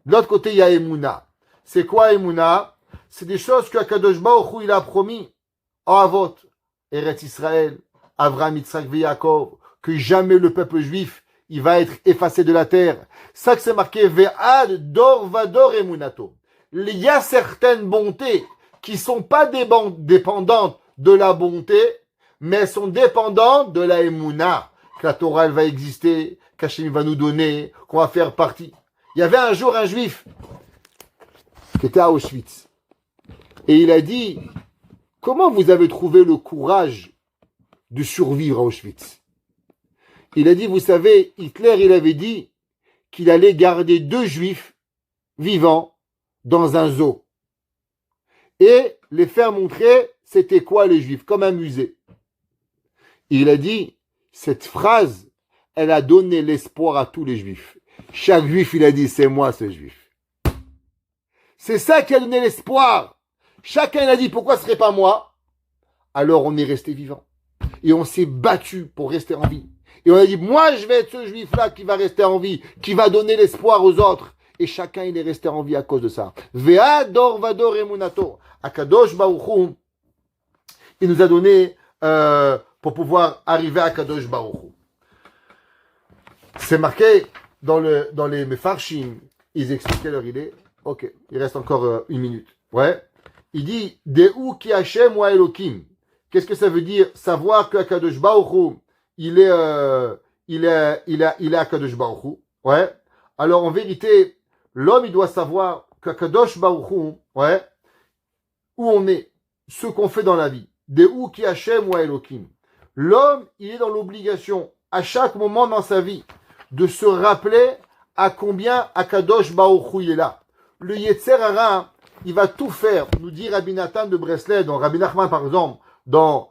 De l'autre côté, il y a Emouna. C'est quoi Emouna? C'est des choses que Akadosh Baruch Hu, il a promis en Avot, Eretz Israël, Avraham, Yitzhak et Yaakov, que jamais le peuple juif, il va être effacé de la terre. Ça que c'est marqué, Ve'ad dor vador emunato. Il y a certaines bontés qui sont pas dépendantes de la bonté, mais elles sont dépendantes de la Emouna, que la Torah elle va exister, qu'Hachem va nous donner, qu'on va faire partie. Il y avait un jour un juif qui était à Auschwitz. Et il a dit, comment vous avez trouvé le courage de survivre à Auschwitz? Il a dit, vous savez, Hitler, il avait dit qu'il allait garder 2 juifs vivants dans un zoo. Et les faire montrer, c'était quoi les juifs, comme un musée. Il a dit, cette phrase, elle a donné l'espoir à tous les juifs. Chaque juif, il a dit, c'est moi ce juif. C'est ça qui a donné l'espoir. Chacun a dit, pourquoi ce serait pas moi? Alors on est resté vivant. Et on s'est battu pour rester en vie. Et on a dit, moi je vais être ce juif-là qui va rester en vie, qui va donner l'espoir aux autres. Et chacun, il est resté en vie à cause de ça. Ve'ador vador emunato. Akadosh Baruch Hu, il nous a donné pour pouvoir arriver à Akadosh Baruch Hu. C'est marqué dans les Mefarshim, ils expliquaient leur idée. Ok, il reste encore 1 minute. Ouais. Il dit, De'u ki Hashem wa Elokim. Qu'est-ce que ça veut dire? Savoir que Akadosh Baruch Hu, il est Akadosh Baruch Hu. Ouais. Alors, en vérité, l'homme, il doit savoir qu'Akadosh Baruch Hu, ouais, où on est, ce qu'on fait dans la vie. De'u ki Hashem wa Elokim. L'homme, il est dans l'obligation, à chaque moment dans sa vie, de se rappeler à combien Akadosh Baruch Hu il est là. Le Yetzer Hara, il va tout faire, nous dit Rabbi Nathan de Breslev, dans Rabbi Nachman par exemple, dans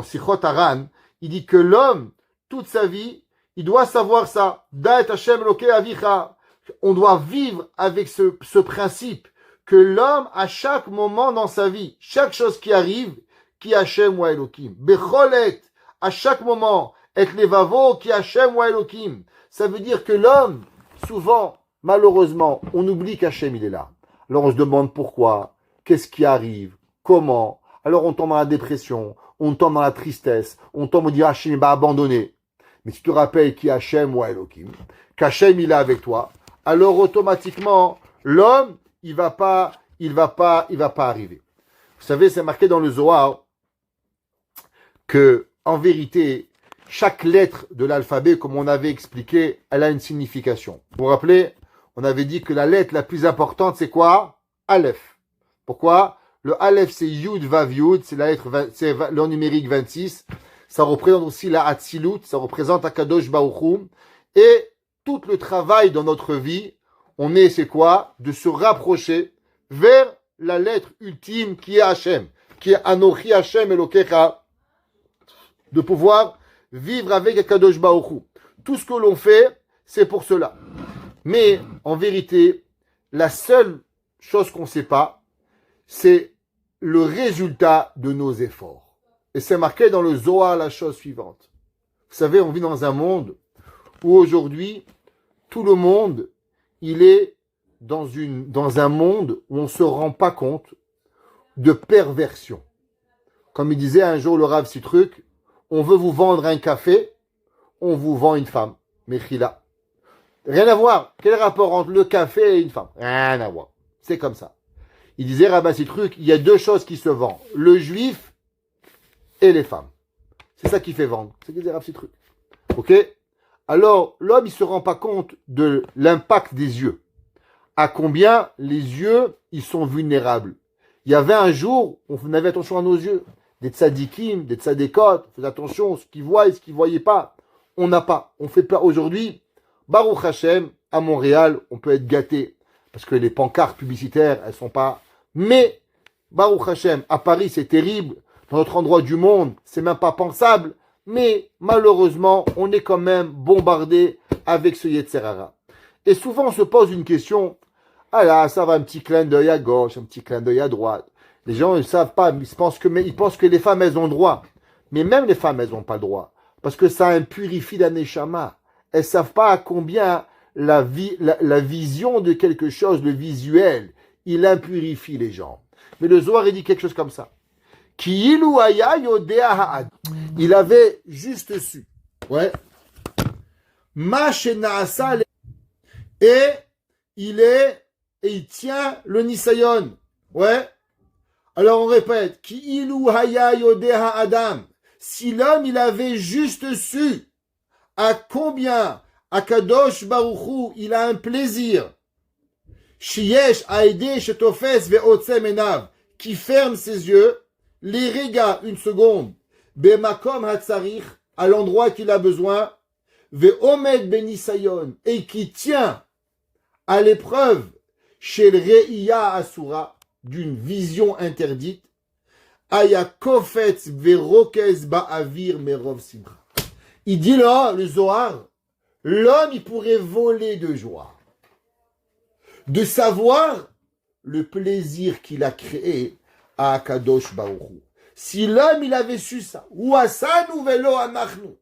Sichot Haran, il dit que l'homme, toute sa vie, il doit savoir ça. Da'et Hashem Elokei Avicha. On doit vivre avec ce principe que l'homme, à chaque moment dans sa vie, chaque chose qui arrive, qui Hashem wa Elokim. Becholet, à chaque moment, et levavo, qui Hashem wa Elokim. Ça veut dire que l'homme, souvent, malheureusement, on oublie qu'Hachem, il est là. Alors on se demande pourquoi, qu'est-ce qui arrive, comment. Alors on tombe dans la dépression, on tombe dans la tristesse, on tombe on dit Hachem m'a abandonné. Mais si tu te rappelles qui Hachem ou Elohim, qu'Hachem il est avec toi, alors automatiquement l'homme il va pas arriver. Vous savez, c'est marqué dans le Zohar que en vérité chaque lettre de l'alphabet, comme on avait expliqué, elle a une signification. Vous vous rappelez, on avait dit que la lettre la plus importante c'est quoi? Aleph. Pourquoi? Le Aleph, c'est Yud Vav Yud, c'est la lettre, c'est le numérique 26. Ça représente aussi la Hatzilut, ça représente Akadosh Baruch Hu. Et tout le travail dans notre vie, c'est quoi? De se rapprocher vers la lettre ultime qui est Hachem, qui est Anochi Hachem Elokecha, de pouvoir vivre avec Akadosh Baruch Hu. Tout ce que l'on fait, c'est pour cela. Mais en vérité, la seule chose qu'on ne sait pas, c'est le résultat de nos efforts. Et c'est marqué dans le Zohar la chose suivante. Vous savez, on vit dans un monde où aujourd'hui, tout le monde, il est dans un monde où on ne se rend pas compte de perversion. Comme il disait un jour le Rav Sitruk, on veut vous vendre un café, on vous vend une femme. Mechila. Rien à voir. Quel rapport entre le café et une femme? Rien à voir. C'est comme ça. Il disait, Rabbi Sitruk, il y a deux choses qui se vendent. Le juif et les femmes. C'est ça qui fait vendre. C'est ce qu'il disait Rabbi Sitruk. Ok? Alors, l'homme, il se rend pas compte de l'impact des yeux. À combien les yeux, ils sont vulnérables. Il y avait un jour, on avait attention à nos yeux. Des tzadikim, des tzadékot, on faisait attention, ce qu'ils voient et ce qu'ils ne voyaient pas. On n'a pas. On fait pas aujourd'hui. Baruch Hashem, à Montréal, on peut être gâté. Parce que les pancartes publicitaires, elles sont pas. Mais, Baruch Hashem, à Paris, c'est terrible. Dans notre endroit du monde, c'est même pas pensable. Mais, malheureusement, on est quand même bombardé avec ce Yetzer Hara. Et souvent, on se pose une question. Ah là, ça va, un petit clin d'œil à gauche, un petit clin d'œil à droite. Les gens, ils ne savent pas. Ils pensent que les femmes, elles ont droit. Mais même les femmes, elles n'ont pas le droit. Parce que ça impurifie la neshama. Elles ne savent pas à combien la vision de quelque chose, le visuel, il impurifie les gens. Mais le Zohar, il dit quelque chose comme ça. Il avait juste su. Ouais. Et il tient le Nisayon. Ouais. Alors on répète. Adam. Si l'homme, il avait juste su à combien Akadosh Baruch Hu, il a un plaisir. Shiesh Aïdé Shetofes Ve'otzem Enav, qui ferme ses yeux, les rega une seconde, Bemakom Hatzarich, à l'endroit qu'il a besoin, Ve'omed Benisayon, et qui tient à l'épreuve chez le Re'iya Asura, d'une vision interdite, Aya Kofetz Ve'rokez Ba'avir Merov Simcha. Il dit là, le Zohar, l'homme, il pourrait voler de joie. De savoir le plaisir qu'il a créé à Akadosh Baruch Hu. Si l'homme, il avait su ça, ou à ça, nouvelo anachnu.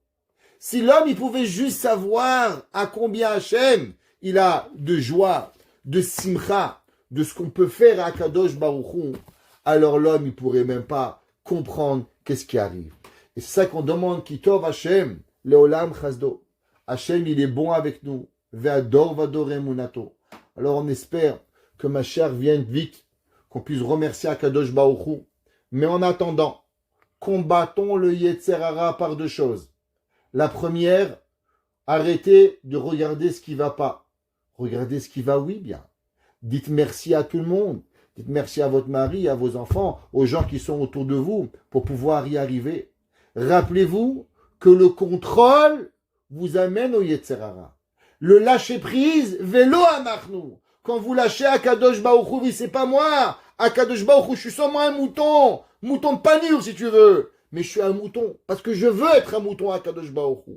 Si l'homme, il pouvait juste savoir à combien Hachem, il a de joie, de simcha, de ce qu'on peut faire à Akadosh Baruch Hu, alors l'homme, il pourrait même pas comprendre qu'est-ce qui arrive. Et c'est ça qu'on demande, Kitov Hachem, Leolam Chazdo. Hachem, il est bon avec nous. Ve'ador vador emunato. Alors on espère que ma chère vienne vite, qu'on puisse remercier Akadosh Baruch Hu. Mais en attendant, combattons le Yetzer Hara par deux choses. La première, arrêtez de regarder ce qui va pas. Regardez ce qui va, oui, bien. Dites merci à tout le monde. Dites merci à votre mari, à vos enfants, aux gens qui sont autour de vous pour pouvoir y arriver. Rappelez-vous que le contrôle vous amène au Yetzer Hara. Le lâcher prise, vélo anachnu. Quand vous lâchez Akadosh Baruch Hu, c'est pas moi. Akadosh Baruch Hu, je suis seulement un mouton. Mouton de panure, si tu veux. Mais je suis un mouton. Parce que je veux être un mouton Akadosh Baruch Hu.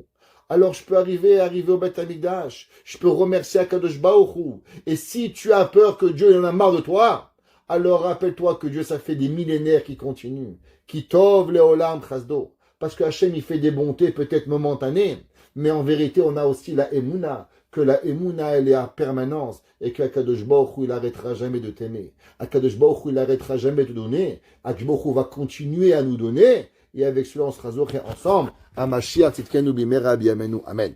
Alors je peux arriver au Beth Amikdash. Je peux remercier Akadosh Baruch Hu. Et si tu as peur que Dieu en a marre de toi, alors rappelle-toi que Dieu, ça fait des millénaires qui continuent. Qui tov leolam chasdo. Parce que Hachem, il fait des bontés peut-être momentanées. Mais en vérité, on a aussi la Emouna, que la Emouna, elle est à permanence, et qu'Akadosh Baruch Hu, il n'arrêtera jamais de t'aimer. Akadosh Baruch Hu, il n'arrêtera jamais de te donner. Akadosh Baruch Hu va continuer à nous donner, et avec cela, on sera ensemble. À Mashiach, Tzidkenu Bimera B'Yameinu. Amen.